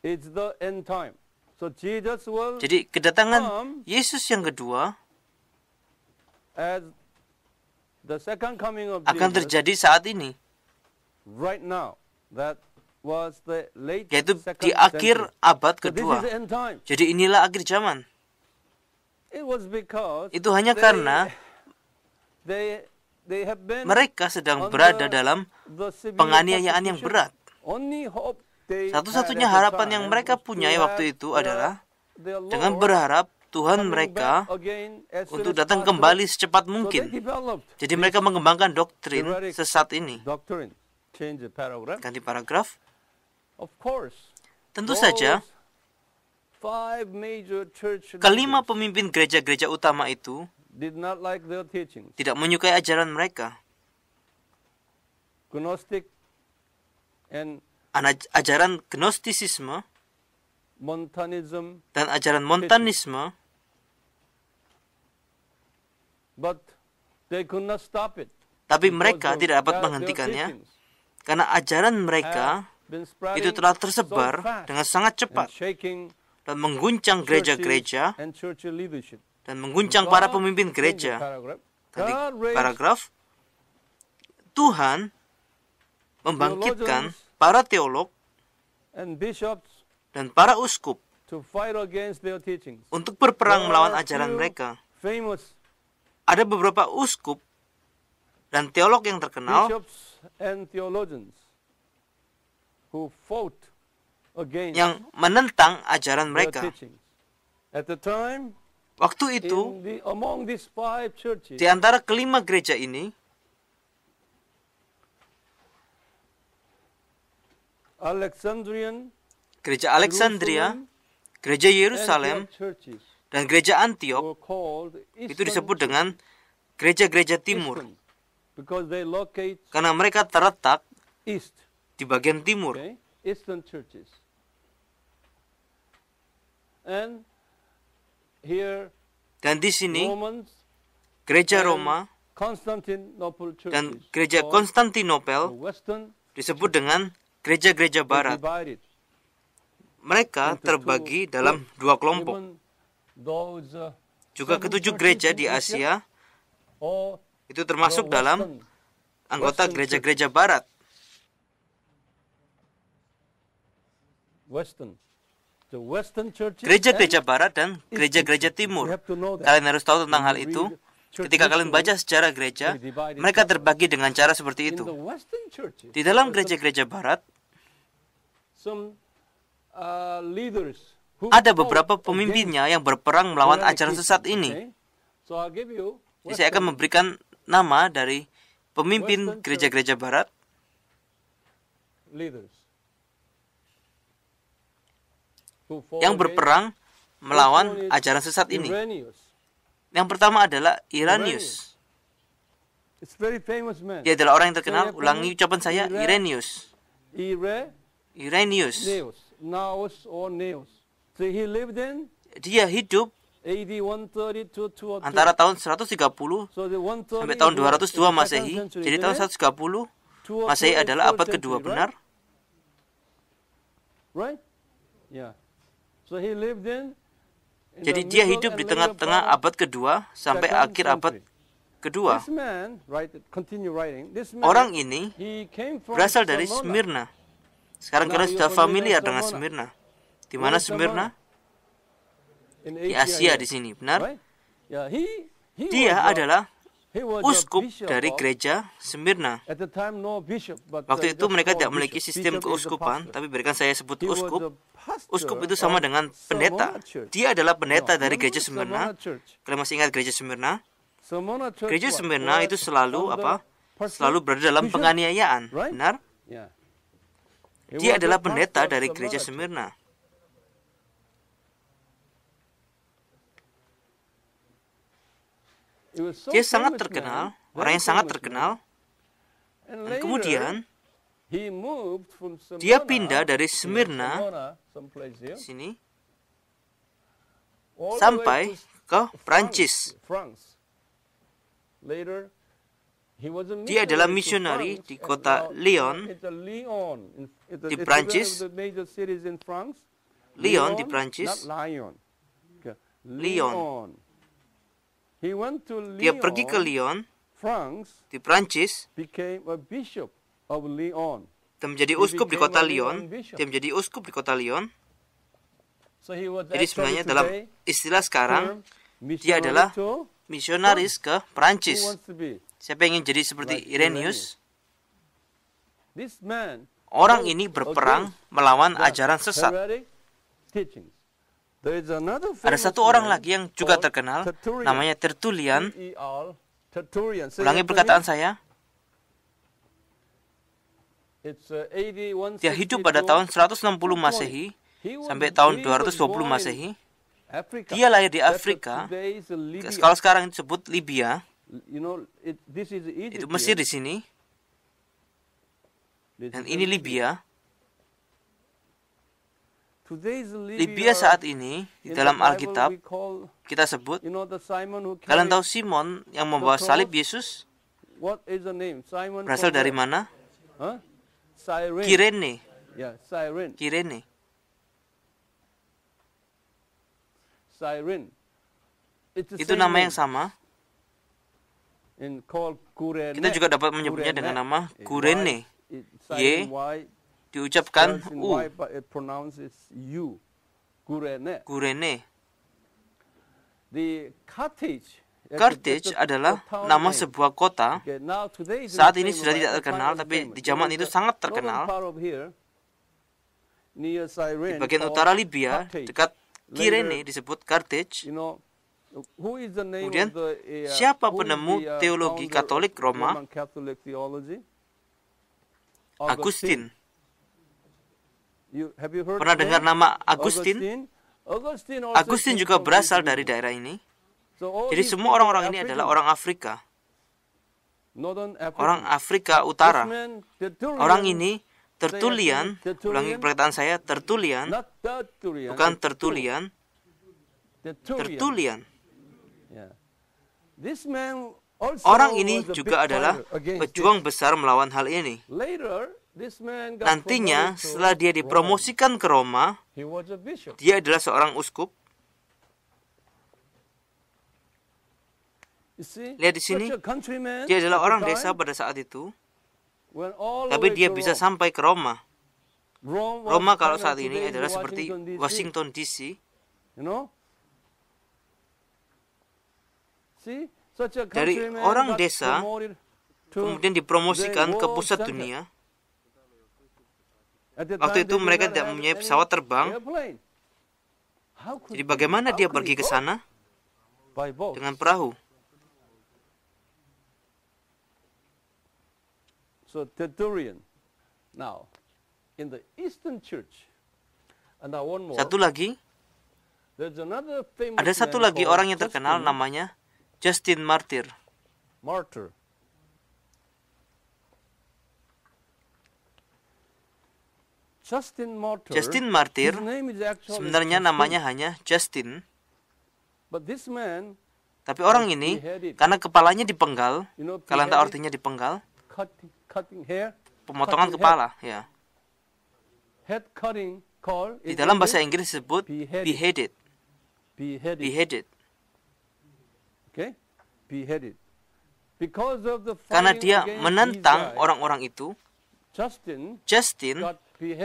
Speaker 2: it's the end time. So Jesus will
Speaker 1: Jadi kedatangan
Speaker 2: come
Speaker 1: Yesus yang kedua
Speaker 2: as the second coming of
Speaker 1: akan
Speaker 2: Jesus
Speaker 1: terjadi saat ini,
Speaker 2: right now. That was the late
Speaker 1: yaitu
Speaker 2: second
Speaker 1: di akhir
Speaker 2: century.
Speaker 1: abad
Speaker 2: So this is
Speaker 1: kedua.
Speaker 2: the end time.
Speaker 1: Jadi inilah akhir zaman.
Speaker 2: It was because
Speaker 1: Itu hanya karena
Speaker 2: they have been
Speaker 1: mereka sedang
Speaker 2: under
Speaker 1: berada dalam
Speaker 2: the severe
Speaker 1: penganiayaan yang
Speaker 2: persecution.
Speaker 1: berat.
Speaker 2: Only hope they
Speaker 1: Satu-satunya
Speaker 2: had at the
Speaker 1: harapan yang
Speaker 2: time
Speaker 1: mereka
Speaker 2: was to
Speaker 1: punyai
Speaker 2: have
Speaker 1: waktu itu
Speaker 2: their-
Speaker 1: adalah
Speaker 2: their
Speaker 1: dengan
Speaker 2: Lord
Speaker 1: berharap Tuhan
Speaker 2: coming
Speaker 1: mereka
Speaker 2: back again as soon
Speaker 1: untuk
Speaker 2: as
Speaker 1: datang
Speaker 2: possible.
Speaker 1: kembali secepat
Speaker 2: So they
Speaker 1: mungkin.
Speaker 2: developed
Speaker 1: Jadi mereka mengembangkan doktrin
Speaker 2: heretic
Speaker 1: sesat ini.
Speaker 2: doctrine. Change the paragraph.
Speaker 1: Ganti paragraf.
Speaker 2: Of course,
Speaker 1: Tentu
Speaker 2: those
Speaker 1: saja,
Speaker 2: 5 major church
Speaker 1: kelima
Speaker 2: leaders
Speaker 1: pemimpin gereja-gereja utama itu
Speaker 2: did not like their teachings.
Speaker 1: tidak menyukai ajaran mereka.
Speaker 2: Gnostic and
Speaker 1: Ajaran Gnostisisme
Speaker 2: Montanism,
Speaker 1: dan ajaran Montanisme,
Speaker 2: but they could not stop it.
Speaker 1: tapi
Speaker 2: because
Speaker 1: mereka tidak dapat
Speaker 2: their
Speaker 1: menghentikannya
Speaker 2: teachings
Speaker 1: karena ajaran
Speaker 2: have
Speaker 1: mereka
Speaker 2: been spreading
Speaker 1: itu telah
Speaker 2: so
Speaker 1: tersebar
Speaker 2: fast
Speaker 1: dengan sangat
Speaker 2: and
Speaker 1: cepat
Speaker 2: shaking
Speaker 1: dan mengguncang
Speaker 2: churches
Speaker 1: gereja-gereja
Speaker 2: and church leadership.
Speaker 1: dan mengguncang para
Speaker 2: God
Speaker 1: pemimpin
Speaker 2: changed the
Speaker 1: gereja.
Speaker 2: paragraph.
Speaker 1: Ganti
Speaker 2: God raised
Speaker 1: paragraf. Tuhan membangkitkan
Speaker 2: theologians
Speaker 1: para teolog
Speaker 2: and bishops
Speaker 1: dan para uskup
Speaker 2: to fight against their teachings.
Speaker 1: untuk berperang
Speaker 2: There
Speaker 1: melawan
Speaker 2: are
Speaker 1: ajaran
Speaker 2: few
Speaker 1: mereka.
Speaker 2: famous
Speaker 1: Ada beberapa uskup dan teolog yang terkenal
Speaker 2: bishops and theologians who fought against
Speaker 1: yang menentang ajaran
Speaker 2: their
Speaker 1: mereka.
Speaker 2: teachings. At the time,
Speaker 1: Waktu itu,
Speaker 2: among these 5 churches,
Speaker 1: di antara kelima gereja ini,
Speaker 2: Alexandrian,
Speaker 1: gereja Alexandria, Gereja Yerusalem
Speaker 2: Antioch churches
Speaker 1: dan gereja Antiok
Speaker 2: were called
Speaker 1: itu disebut dengan gereja-gereja timur
Speaker 2: Eastern, because they locate
Speaker 1: karena mereka terletak
Speaker 2: east.
Speaker 1: di bagian timur.
Speaker 2: Okay? Eastern churches. And here
Speaker 1: Dan di sini
Speaker 2: Romans
Speaker 1: gereja
Speaker 2: and
Speaker 1: Roma
Speaker 2: Constantinople
Speaker 1: dan
Speaker 2: churches
Speaker 1: gereja
Speaker 2: called the
Speaker 1: Konstantinopel
Speaker 2: Western
Speaker 1: disebut dengan gereja-gereja
Speaker 2: were
Speaker 1: barat.
Speaker 2: divided.
Speaker 1: Mereka terbagi dalam dua kelompok.
Speaker 2: Even those,
Speaker 1: Juga
Speaker 2: 7
Speaker 1: ketujuh
Speaker 2: churches
Speaker 1: gereja
Speaker 2: in
Speaker 1: di Asia
Speaker 2: or
Speaker 1: itu termasuk
Speaker 2: the
Speaker 1: dalam anggota
Speaker 2: Western
Speaker 1: gereja-gereja barat.
Speaker 2: The Western churches
Speaker 1: Gereja-gereja
Speaker 2: and
Speaker 1: barat dan gereja-gereja
Speaker 2: You
Speaker 1: timur.
Speaker 2: have to know that.
Speaker 1: Kalian harus tahu tentang
Speaker 2: When
Speaker 1: hal
Speaker 2: you
Speaker 1: itu.
Speaker 2: read church
Speaker 1: Ketika kalian
Speaker 2: history,
Speaker 1: baca sejarah gereja,
Speaker 2: they divided
Speaker 1: mereka
Speaker 2: that way.
Speaker 1: terbagi dengan cara seperti
Speaker 2: In
Speaker 1: itu.
Speaker 2: the Western churches,
Speaker 1: Di dalam
Speaker 2: there are
Speaker 1: gereja-gereja barat,
Speaker 2: some leaders who
Speaker 1: ada
Speaker 2: fought
Speaker 1: beberapa
Speaker 2: against
Speaker 1: pemimpinnya yang berperang melawan ajaran
Speaker 2: eradication,
Speaker 1: sesat ini.
Speaker 2: okay? So I'll give you
Speaker 1: Jadi saya akan
Speaker 2: Western
Speaker 1: memberikan nama dari pemimpin
Speaker 2: Western
Speaker 1: gereja-gereja barat
Speaker 2: leaders who fought
Speaker 1: yang
Speaker 2: against.
Speaker 1: berperang
Speaker 2: First
Speaker 1: melawan
Speaker 2: one is
Speaker 1: ajaran sesat ini.
Speaker 2: Irenaeus.
Speaker 1: Yang pertama adalah Irenaeus.
Speaker 2: It's very famous man.
Speaker 1: Dia adalah orang yang terkenal.
Speaker 2: Saya
Speaker 1: Ulangi ucapan saya,
Speaker 2: Irenaeus.
Speaker 1: Irenaeus.
Speaker 2: Irenaeus. Naos or Neos. So he lived in
Speaker 1: Dia hidup
Speaker 2: AD 130 to 202.
Speaker 1: antara tahun 130
Speaker 2: So the 130
Speaker 1: sampai tahun
Speaker 2: is what?
Speaker 1: 202
Speaker 2: In the
Speaker 1: Masehi.
Speaker 2: second century,
Speaker 1: Jadi tahun
Speaker 2: isn't it?
Speaker 1: 130
Speaker 2: 202
Speaker 1: Masehi
Speaker 2: is
Speaker 1: adalah
Speaker 2: third
Speaker 1: abad kedua,
Speaker 2: century,
Speaker 1: benar?
Speaker 2: Right? Yeah. So he lived in
Speaker 1: Jadi
Speaker 2: the
Speaker 1: dia
Speaker 2: middle
Speaker 1: hidup
Speaker 2: and
Speaker 1: di
Speaker 2: later
Speaker 1: tengah-tengah
Speaker 2: part of
Speaker 1: abad kedua sampai
Speaker 2: second
Speaker 1: akhir abad
Speaker 2: century.
Speaker 1: kedua.
Speaker 2: This man, right, continue writing. This man,
Speaker 1: Orang ini
Speaker 2: he came from
Speaker 1: berasal dari
Speaker 2: Smyrna.
Speaker 1: Smyrna. Sekarang
Speaker 2: Now
Speaker 1: kalian
Speaker 2: you're
Speaker 1: sudah
Speaker 2: familiar
Speaker 1: familiar dengan
Speaker 2: Smyrna.
Speaker 1: Smyrna. Di mana
Speaker 2: Where is
Speaker 1: Smyrna?
Speaker 2: In
Speaker 1: Di Asia
Speaker 2: here,
Speaker 1: di sini, benar?
Speaker 2: right? Yeah, he
Speaker 1: Dia adalah
Speaker 2: he was
Speaker 1: uskup
Speaker 2: a bishop
Speaker 1: dari
Speaker 2: of-
Speaker 1: gereja Smyrna.
Speaker 2: At the time, no bishop, but
Speaker 1: Waktu itu
Speaker 2: just
Speaker 1: mereka
Speaker 2: called
Speaker 1: tidak memiliki
Speaker 2: bishop.
Speaker 1: sistem
Speaker 2: Bishop is the
Speaker 1: keuskupan,
Speaker 2: pastor.
Speaker 1: tapi berikan saya sebut
Speaker 2: He was
Speaker 1: uskup.
Speaker 2: the pastor
Speaker 1: Uskup itu sama
Speaker 2: of
Speaker 1: dengan pendeta.
Speaker 2: Smyrna Church.
Speaker 1: Dia adalah pendeta
Speaker 2: No,
Speaker 1: dari
Speaker 2: remember
Speaker 1: gereja Smyrna.
Speaker 2: Smyrna Church?
Speaker 1: Kalian masih ingat gereja Smyrna?
Speaker 2: Smyrna Church
Speaker 1: Gereja
Speaker 2: was
Speaker 1: Smyrna itu selalu
Speaker 2: under
Speaker 1: apa? Selalu berada dalam
Speaker 2: persecution,
Speaker 1: penganiayaan,
Speaker 2: right?
Speaker 1: benar?
Speaker 2: Yeah. He
Speaker 1: Dia
Speaker 2: was
Speaker 1: adalah
Speaker 2: the
Speaker 1: pendeta
Speaker 2: pastor of
Speaker 1: dari
Speaker 2: Smyrna
Speaker 1: gereja
Speaker 2: Church.
Speaker 1: Smyrna.
Speaker 2: He was so
Speaker 1: Dia sangat
Speaker 2: famous
Speaker 1: terkenal,
Speaker 2: man,
Speaker 1: orang
Speaker 2: very
Speaker 1: yang sangat
Speaker 2: famous
Speaker 1: terkenal.
Speaker 2: man. And
Speaker 1: Dan
Speaker 2: later,
Speaker 1: kemudian
Speaker 2: he moved from Smyrna,
Speaker 1: dia pindah dari
Speaker 2: yeah,
Speaker 1: Smyrna
Speaker 2: someplace here,
Speaker 1: sini
Speaker 2: all the way
Speaker 1: sampai
Speaker 2: to
Speaker 1: ke Prancis.
Speaker 2: France. Later, he was a
Speaker 1: Dia adalah
Speaker 2: missionary to
Speaker 1: misionari di
Speaker 2: France,
Speaker 1: kota
Speaker 2: and now
Speaker 1: Lyon,
Speaker 2: it's a Lyon.
Speaker 1: di
Speaker 2: It's
Speaker 1: Prancis.
Speaker 2: one of the major cities in France.
Speaker 1: Lyon di Prancis.
Speaker 2: Not Lyon. Okay.
Speaker 1: Lyon.
Speaker 2: He went to
Speaker 1: Dia
Speaker 2: Lyon,
Speaker 1: pergi ke Lyon
Speaker 2: France,
Speaker 1: di Prancis
Speaker 2: became a bishop of Lyon.
Speaker 1: dan menjadi
Speaker 2: He
Speaker 1: uskup di
Speaker 2: became
Speaker 1: kota
Speaker 2: a
Speaker 1: Lyon.
Speaker 2: Lyon bishop.
Speaker 1: Dia menjadi uskup di kota Lyon.
Speaker 2: So he was
Speaker 1: Jadi sebenarnya dalam istilah sekarang dia adalah
Speaker 2: to
Speaker 1: misionaris ke
Speaker 2: who
Speaker 1: Prancis.
Speaker 2: wants to be
Speaker 1: Siapa yang ingin jadi seperti
Speaker 2: like
Speaker 1: Irenaeus?
Speaker 2: this man.
Speaker 1: Orang
Speaker 2: fought
Speaker 1: ini berperang melawan
Speaker 2: the
Speaker 1: ajaran sesat.
Speaker 2: heretic teachings. There is another
Speaker 1: Ada
Speaker 2: famous
Speaker 1: satu orang
Speaker 2: man
Speaker 1: lagi yang juga
Speaker 2: called
Speaker 1: terkenal,
Speaker 2: Tertullian.
Speaker 1: namanya Tertullian.
Speaker 2: Tertullian. Say
Speaker 1: Ulangi
Speaker 2: after
Speaker 1: perkataan
Speaker 2: me.
Speaker 1: saya.
Speaker 2: It's AD 162
Speaker 1: Dia hidup pada tahun 160 Masehi
Speaker 2: He was-
Speaker 1: sampai tahun
Speaker 2: he was
Speaker 1: 220
Speaker 2: born in
Speaker 1: Masehi.
Speaker 2: Africa.
Speaker 1: Dia lahir di
Speaker 2: That's
Speaker 1: Afrika.
Speaker 2: today's Libya.
Speaker 1: Kalau sekarang disebut Libya,
Speaker 2: You know, this is Egypt.
Speaker 1: itu Mesir
Speaker 2: here.
Speaker 1: di sini,
Speaker 2: This
Speaker 1: dan
Speaker 2: is
Speaker 1: ini Libya.
Speaker 2: Today's
Speaker 1: Libya saat ini di
Speaker 2: in
Speaker 1: dalam
Speaker 2: the Bible
Speaker 1: Alkitab
Speaker 2: we call,
Speaker 1: kita sebut.
Speaker 2: you know, the Simon who
Speaker 1: Kalian tahu
Speaker 2: carried-
Speaker 1: Simon yang membawa
Speaker 2: the
Speaker 1: salib
Speaker 2: cross?
Speaker 1: Yesus
Speaker 2: what is the name? Simon
Speaker 1: berasal
Speaker 2: from
Speaker 1: dari
Speaker 2: where?
Speaker 1: mana?
Speaker 2: Huh? Cyrene.
Speaker 1: Kirene.
Speaker 2: Yeah, Cyrene.
Speaker 1: Kirene.
Speaker 2: Cyrene. It's the
Speaker 1: Itu
Speaker 2: same
Speaker 1: nama
Speaker 2: name.
Speaker 1: yang sama.
Speaker 2: In called Kurene.
Speaker 1: Kita juga dapat menyebutnya dengan nama Kurene.
Speaker 2: Silent Y,
Speaker 1: Diucapkan
Speaker 2: spells in
Speaker 1: U.
Speaker 2: Y, but it pronounces U. Kurene.
Speaker 1: Kurene.
Speaker 2: The Carthage.
Speaker 1: Carthage adalah nama sebuah kota.
Speaker 2: Okay, now today is
Speaker 1: Saat
Speaker 2: the
Speaker 1: ini
Speaker 2: same,
Speaker 1: sudah
Speaker 2: right?
Speaker 1: tidak
Speaker 2: The
Speaker 1: terkenal,
Speaker 2: time is
Speaker 1: tapi
Speaker 2: famous.
Speaker 1: di zaman
Speaker 2: There
Speaker 1: itu
Speaker 2: is
Speaker 1: sangat
Speaker 2: a
Speaker 1: terkenal.
Speaker 2: northern part of here, near Cyrene,
Speaker 1: Di bagian
Speaker 2: called
Speaker 1: utara Libya,
Speaker 2: Carthage.
Speaker 1: dekat Kirene
Speaker 2: Later,
Speaker 1: disebut Carthage.
Speaker 2: You know, who is the name
Speaker 1: Kemudian,
Speaker 2: of the,
Speaker 1: siapa
Speaker 2: who is
Speaker 1: penemu
Speaker 2: the,
Speaker 1: teologi
Speaker 2: founder
Speaker 1: Katolik
Speaker 2: of
Speaker 1: Roma?
Speaker 2: Roman Catholic theology?
Speaker 1: Agustin.
Speaker 2: Have you heard
Speaker 1: Pernah
Speaker 2: the
Speaker 1: dengar
Speaker 2: name?
Speaker 1: nama Agustin? Agustin juga berasal dari daerah ini. Jadi semua orang-orang ini adalah orang Afrika. Orang Afrika Utara. Orang ini Tertullian, ulangi perkataan saya, Tertullian, bukan Tertullian, Tertullian. Orang ini juga adalah pejuang besar melawan hal ini. Nantinya, setelah dia dipromosikan ke Roma, dia adalah seorang uskup. Lihat di sini, dia adalah orang desa pada saat itu, tapi dia bisa sampai ke Roma. Roma kalau saat ini adalah seperti Washington DC. Dari orang desa, kemudian dipromosikan ke pusat dunia. Waktu itu mereka tidak mempunyai pesawat terbang. Jadi bagaimana dia pergi ke sana? Dengan perahu.
Speaker 2: So Tertullian. Now, in the Eastern Church, and one more.
Speaker 1: Satu lagi, ada satu lagi orang yang terkenal namanya Justin Martyr. Justin Martyr sebenarnya namanya hanya Justin. Tapi orang ini, karena kepalanya dipenggal, kalian tahu artinya dipenggal? Pemotongan kepala, ya. Di dalam bahasa Inggris disebut beheaded. Beheaded. Karena dia menentang orang-orang itu, Justin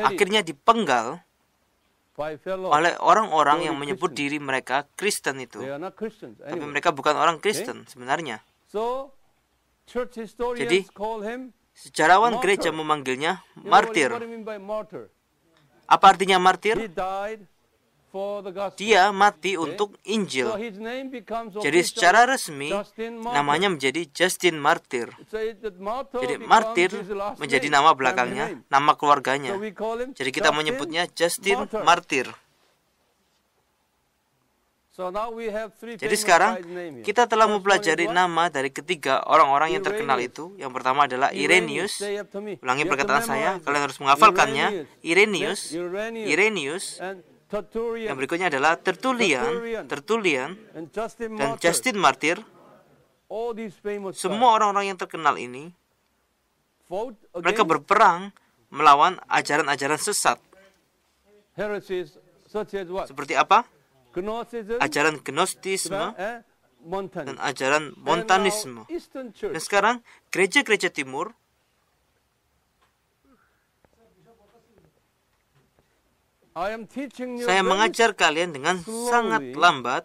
Speaker 1: akhirnya dipenggal oleh orang-orang yang menyebut diri mereka Kristen itu. Tapi mereka bukan orang Kristen sebenarnya. Jadi, sejarawan gereja memanggilnya martir. Apa artinya martir? Dia mati untuk Injil. Jadi secara resmi, namanya menjadi Justin Martyr. Jadi martir menjadi nama belakangnya, nama keluarganya. Jadi kita menyebutnya Justin Martyr. Jadi sekarang kita telah mempelajari nama dari ketiga orang-orang yang terkenal itu. Yang pertama adalah Irenaeus. Ulangi perkataan saya, kalian harus menghafalkannya. Irenaeus. Yang berikutnya adalah Tertullian, dan Justin Martyr. Semua orang-orang yang terkenal ini, mereka berperang melawan ajaran-ajaran sesat. Seperti apa? Ajaran Gnostisme dan ajaran Montanisme. Dan sekarang gereja-gereja timur saya mengajar kalian dengan sangat lambat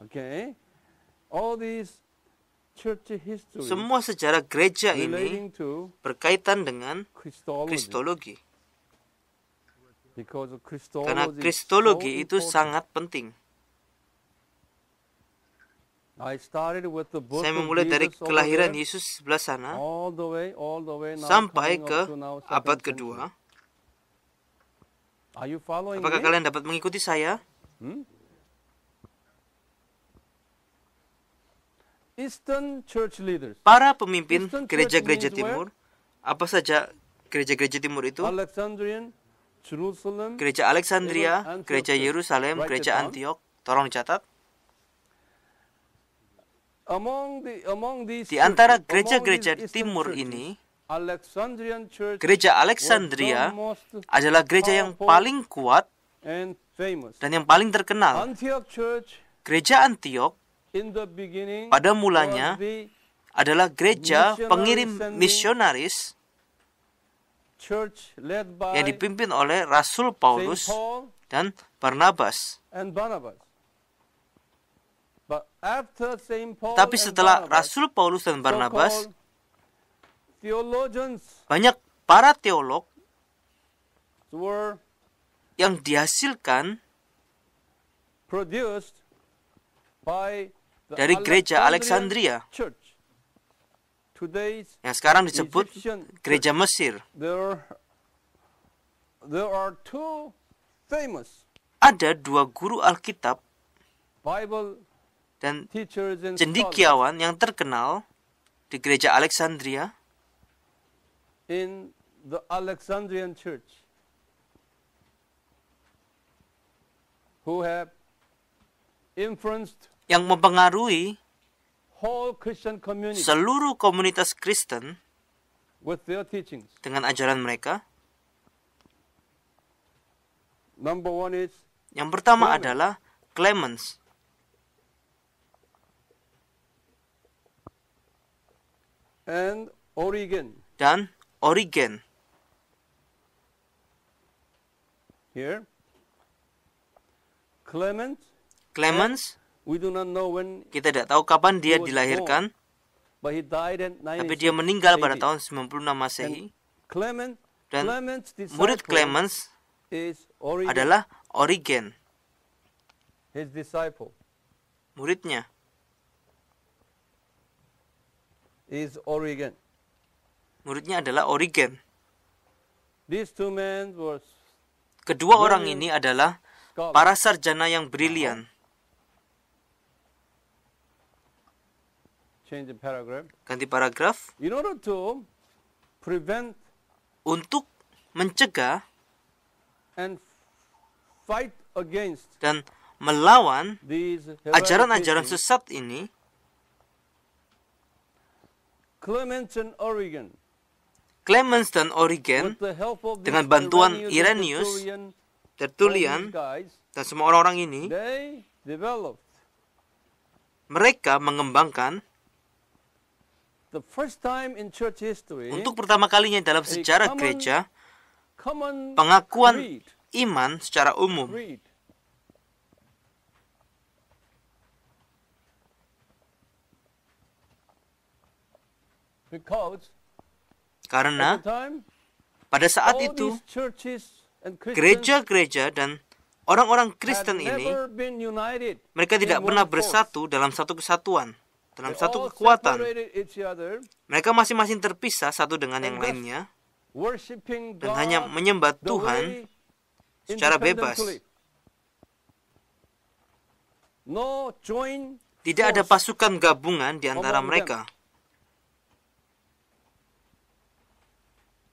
Speaker 1: semua sejarah gereja ini berkaitan dengan Kristologi. Karena Kristologi itu sangat penting. Saya memulai dari kelahiran Yesus sebelah sana sampai ke abad kedua. Apakah kalian dapat mengikuti saya? Para pemimpin gereja-gereja timur, apa saja gereja-gereja timur itu? Gereja Alexandria, gereja Yerusalem, gereja Antiok. Tolong dicatat. Di antara gereja-gereja timur ini, gereja Alexandria adalah gereja yang paling kuat dan yang paling terkenal. Gereja Antiok pada mulanya adalah gereja pengirim misionaris yang dipimpin oleh Rasul Paulus dan Barnabas. Tapi setelah Rasul Paulus dan Barnabas, banyak para teolog yang dihasilkan dari gereja Alexandria yang sekarang disebut gereja Mesir. Ada dua guru Alkitab
Speaker 2: Bible
Speaker 1: dan
Speaker 2: teachers and scholars
Speaker 1: cendekiawan yang terkenal di gereja Alexandria,
Speaker 2: in the Alexandrian church, who have influenced
Speaker 1: yang mempengaruhi
Speaker 2: whole Christian community
Speaker 1: seluruh komunitas Kristen
Speaker 2: with their teachings.
Speaker 1: dengan ajaran mereka.
Speaker 2: Number one is
Speaker 1: Yang pertama
Speaker 2: Clement.
Speaker 1: adalah Clemens
Speaker 2: and Origen.
Speaker 1: dan Origen.
Speaker 2: Here, Clement,
Speaker 1: Clemens,
Speaker 2: we do not know when,
Speaker 1: kita tidak tahu kapan dia
Speaker 2: He was
Speaker 1: dilahirkan,
Speaker 2: but he died in
Speaker 1: tapi dia meninggal pada
Speaker 2: 96
Speaker 1: tahun 96 Masehi.
Speaker 2: Clement,
Speaker 1: Dan
Speaker 2: Clement's
Speaker 1: murid
Speaker 2: disciple
Speaker 1: Clemens
Speaker 2: is Origen,
Speaker 1: adalah Origen,
Speaker 2: his disciple
Speaker 1: muridnya.
Speaker 2: is Origen.
Speaker 1: Muridnya adalah Origen.
Speaker 2: These two men were
Speaker 1: Kedua orang ini adalah
Speaker 2: scholars.
Speaker 1: para sarjana yang brilian.
Speaker 2: Change the paragraph.
Speaker 1: Ganti paragraf.
Speaker 2: In order to prevent
Speaker 1: Untuk mencegah
Speaker 2: and fight against
Speaker 1: dan melawan
Speaker 2: these
Speaker 1: ajaran-ajaran
Speaker 2: heretics,
Speaker 1: sesat ini,
Speaker 2: Clement and Origen,
Speaker 1: Clemens dan Origen
Speaker 2: with the help of
Speaker 1: dengan
Speaker 2: these
Speaker 1: bantuan
Speaker 2: Irenaeus,
Speaker 1: Irenaeus,
Speaker 2: Tertullian, all
Speaker 1: Tertullian,
Speaker 2: these guys,
Speaker 1: dan semua orang-orang ini,
Speaker 2: they developed
Speaker 1: mereka mengembangkan
Speaker 2: the first time in church history
Speaker 1: untuk pertama kalinya dalam sejarah
Speaker 2: common-
Speaker 1: gereja
Speaker 2: common
Speaker 1: pengakuan
Speaker 2: creed.
Speaker 1: iman secara umum.
Speaker 2: Creed. Because
Speaker 1: Karena
Speaker 2: at the time,
Speaker 1: pada saat
Speaker 2: all
Speaker 1: itu
Speaker 2: these churches and Christians
Speaker 1: gereja-gereja dan orang-orang Kristen
Speaker 2: had
Speaker 1: ini,
Speaker 2: never been united
Speaker 1: mereka tidak
Speaker 2: in
Speaker 1: pernah
Speaker 2: one force.
Speaker 1: bersatu dalam satu kesatuan, dalam
Speaker 2: They
Speaker 1: satu
Speaker 2: all
Speaker 1: kekuatan.
Speaker 2: separated each other,
Speaker 1: Mereka masing-masing terpisah satu dengan yang
Speaker 2: And thus,
Speaker 1: lainnya
Speaker 2: worshiping
Speaker 1: dan
Speaker 2: God
Speaker 1: hanya menyembah
Speaker 2: the
Speaker 1: Tuhan
Speaker 2: way
Speaker 1: secara bebas.
Speaker 2: independently. No joint
Speaker 1: Tidak ada
Speaker 2: force
Speaker 1: pasukan gabungan di antara
Speaker 2: among
Speaker 1: mereka.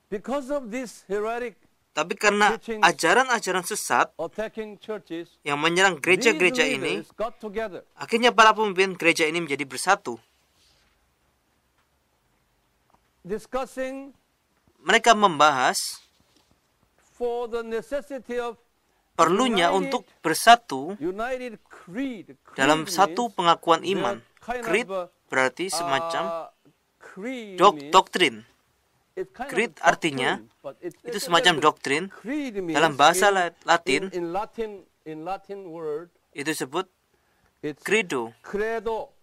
Speaker 2: because of this heretic
Speaker 1: Tapi karena
Speaker 2: teachings
Speaker 1: ajaran-ajaran sesat
Speaker 2: attacking churches.
Speaker 1: yang menyerang gereja-gereja
Speaker 2: These
Speaker 1: ini,
Speaker 2: leaders got together
Speaker 1: akhirnya para pemimpin gereja ini menjadi bersatu.
Speaker 2: discussing
Speaker 1: Mereka membahas
Speaker 2: for the necessity of
Speaker 1: perlunya
Speaker 2: United-
Speaker 1: untuk bersatu
Speaker 2: united creed.
Speaker 1: dalam
Speaker 2: Creed
Speaker 1: satu
Speaker 2: means
Speaker 1: pengakuan
Speaker 2: the
Speaker 1: iman.
Speaker 2: kind
Speaker 1: Creed
Speaker 2: of,
Speaker 1: berarti semacam
Speaker 2: creed means
Speaker 1: doktrin.
Speaker 2: it's kind of
Speaker 1: Creed
Speaker 2: doctrine,
Speaker 1: artinya
Speaker 2: but
Speaker 1: itu
Speaker 2: it's
Speaker 1: semacam
Speaker 2: different.
Speaker 1: doktrin.
Speaker 2: Creed means
Speaker 1: Dalam bahasa
Speaker 2: in-
Speaker 1: Latin
Speaker 2: in Latin word
Speaker 1: itu disebut
Speaker 2: it's
Speaker 1: credo.
Speaker 2: credo.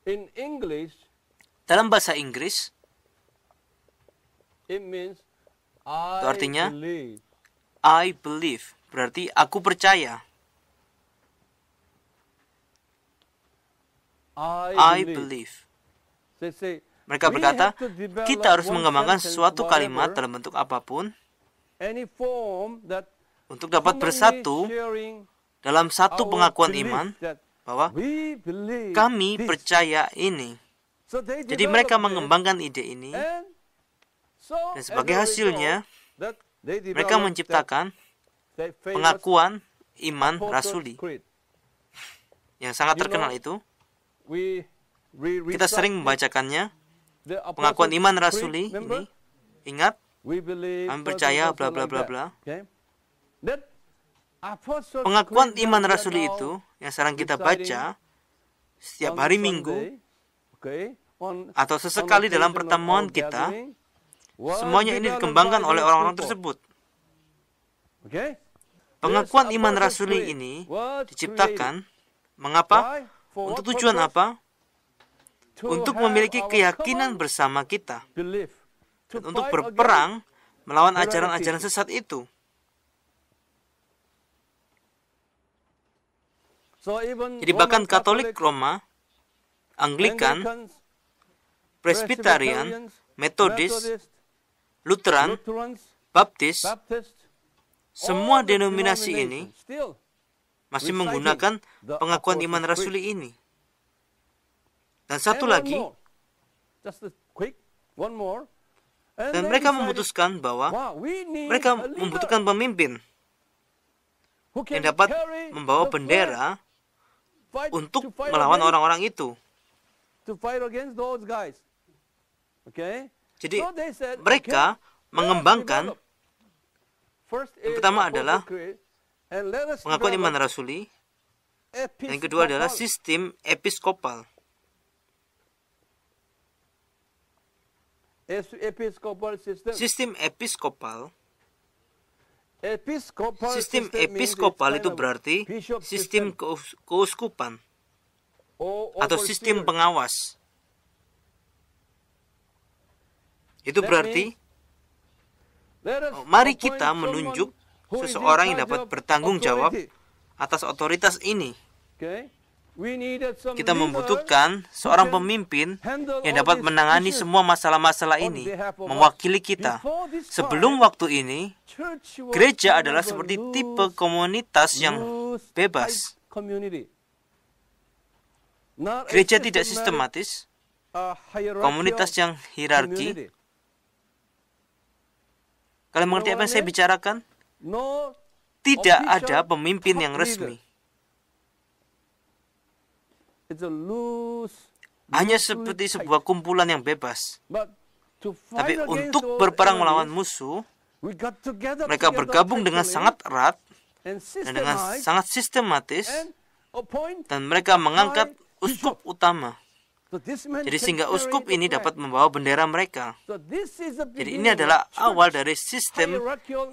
Speaker 2: In English,
Speaker 1: Dalam bahasa Inggris
Speaker 2: it means I
Speaker 1: Itu artinya,
Speaker 2: believe.
Speaker 1: I believe, berarti aku percaya. I believe.
Speaker 2: They say,
Speaker 1: Mereka
Speaker 2: we
Speaker 1: berkata,
Speaker 2: have to develop
Speaker 1: kita harus
Speaker 2: one
Speaker 1: mengembangkan
Speaker 2: sentence,
Speaker 1: suatu kalimat
Speaker 2: whatever,
Speaker 1: dalam bentuk apapun
Speaker 2: any form that
Speaker 1: untuk dapat
Speaker 2: commonly
Speaker 1: bersatu
Speaker 2: sharing
Speaker 1: dalam satu
Speaker 2: our
Speaker 1: pengakuan
Speaker 2: belief
Speaker 1: iman
Speaker 2: that
Speaker 1: bahwa
Speaker 2: we believe
Speaker 1: kami
Speaker 2: this.
Speaker 1: percaya ini.
Speaker 2: So they
Speaker 1: Jadi
Speaker 2: developed
Speaker 1: mereka
Speaker 2: this,
Speaker 1: mengembangkan ide ini
Speaker 2: and so
Speaker 1: dan
Speaker 2: as
Speaker 1: sebagai
Speaker 2: a
Speaker 1: hasilnya
Speaker 2: result, that they
Speaker 1: mereka
Speaker 2: developed
Speaker 1: menciptakan
Speaker 2: that famous
Speaker 1: pengakuan iman
Speaker 2: Apostles'
Speaker 1: rasuli
Speaker 2: Creed.
Speaker 1: yang sangat
Speaker 2: You
Speaker 1: terkenal
Speaker 2: know,
Speaker 1: itu.
Speaker 2: We
Speaker 1: Kita sering membacakannya, pengakuan iman rasuli ini. Ingat, kami percaya bla bla bla bla. Pengakuan iman rasuli itu yang sekarang kita baca setiap hari Minggu atau sesekali dalam pertemuan kita, semuanya ini dikembangkan oleh orang-orang tersebut. Pengakuan iman rasuli ini diciptakan, mengapa? Untuk tujuan apa? Untuk memiliki keyakinan bersama kita dan untuk berperang melawan ajaran-ajaran sesat itu. Jadi bahkan Katolik Roma, Anglikan, Presbyterian, Metodis, Lutheran, Baptis, semua denominasi ini masih menggunakan pengakuan iman rasuli ini. Dan satu lagi, dan mereka memutuskan bahwa mereka membutuhkan pemimpin yang dapat membawa bendera untuk melawan orang-orang itu. Jadi mereka mengembangkan, yang pertama adalah pengakuan iman rasuli, yang kedua adalah sistem episkopal. Sistem episkopal itu berarti sistem keuskupan atau sistem pengawas. Itu berarti mari kita menunjuk seseorang yang dapat bertanggung jawab atas otoritas ini. Kita membutuhkan seorang pemimpin yang dapat menangani semua masalah-masalah ini, mewakili kita. Sebelum waktu ini, gereja adalah seperti tipe komunitas yang bebas. Gereja tidak sistematis, komunitas yang hierarki. Kalian mengerti apa yang saya bicarakan? Tidak ada pemimpin yang resmi. Hanya seperti sebuah kumpulan yang bebas. Tapi untuk berperang melawan musuh, mereka bergabung dengan sangat erat dan dengan sangat sistematis, dan mereka mengangkat uskup utama. Jadi sehingga uskup ini dapat membawa bendera mereka. Jadi ini adalah awal dari sistem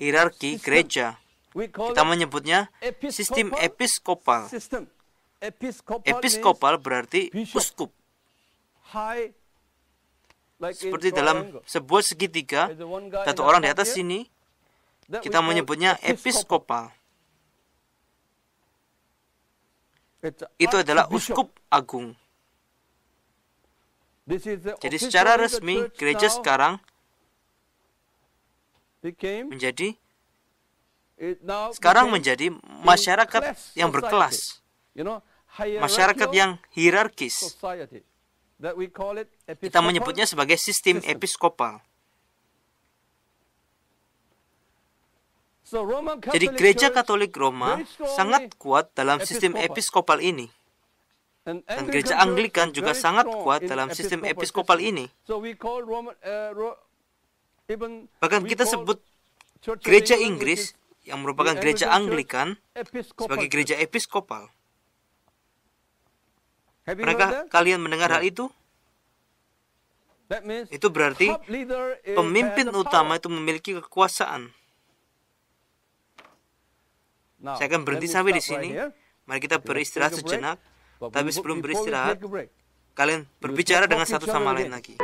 Speaker 1: hierarki gereja. Kita menyebutnya sistem episkopal. Episkopal berarti uskup. Seperti dalam sebuah segitiga, satu orang di atas sini, kita menyebutnya episkopal. Itu adalah uskup agung. Jadi secara resmi, gereja sekarang menjadi masyarakat yang berkelas. Masyarakat yang hierarkis. Kita menyebutnya sebagai sistem episkopal. Jadi gereja Katolik Roma sangat kuat dalam sistem episkopal ini. Dan gereja Anglikan juga sangat kuat dalam sistem episkopal ini. Bahkan kita sebut gereja Inggris yang merupakan gereja Anglikan sebagai gereja episkopal. Pernahkah kalian mendengar hal itu? Itu berarti pemimpin utama itu memiliki kekuasaan. Saya akan berhenti sampai di sini. Mari kita beristirahat sejenak. Tapi sebelum beristirahat, kalian berbicara dengan satu sama lain lagi.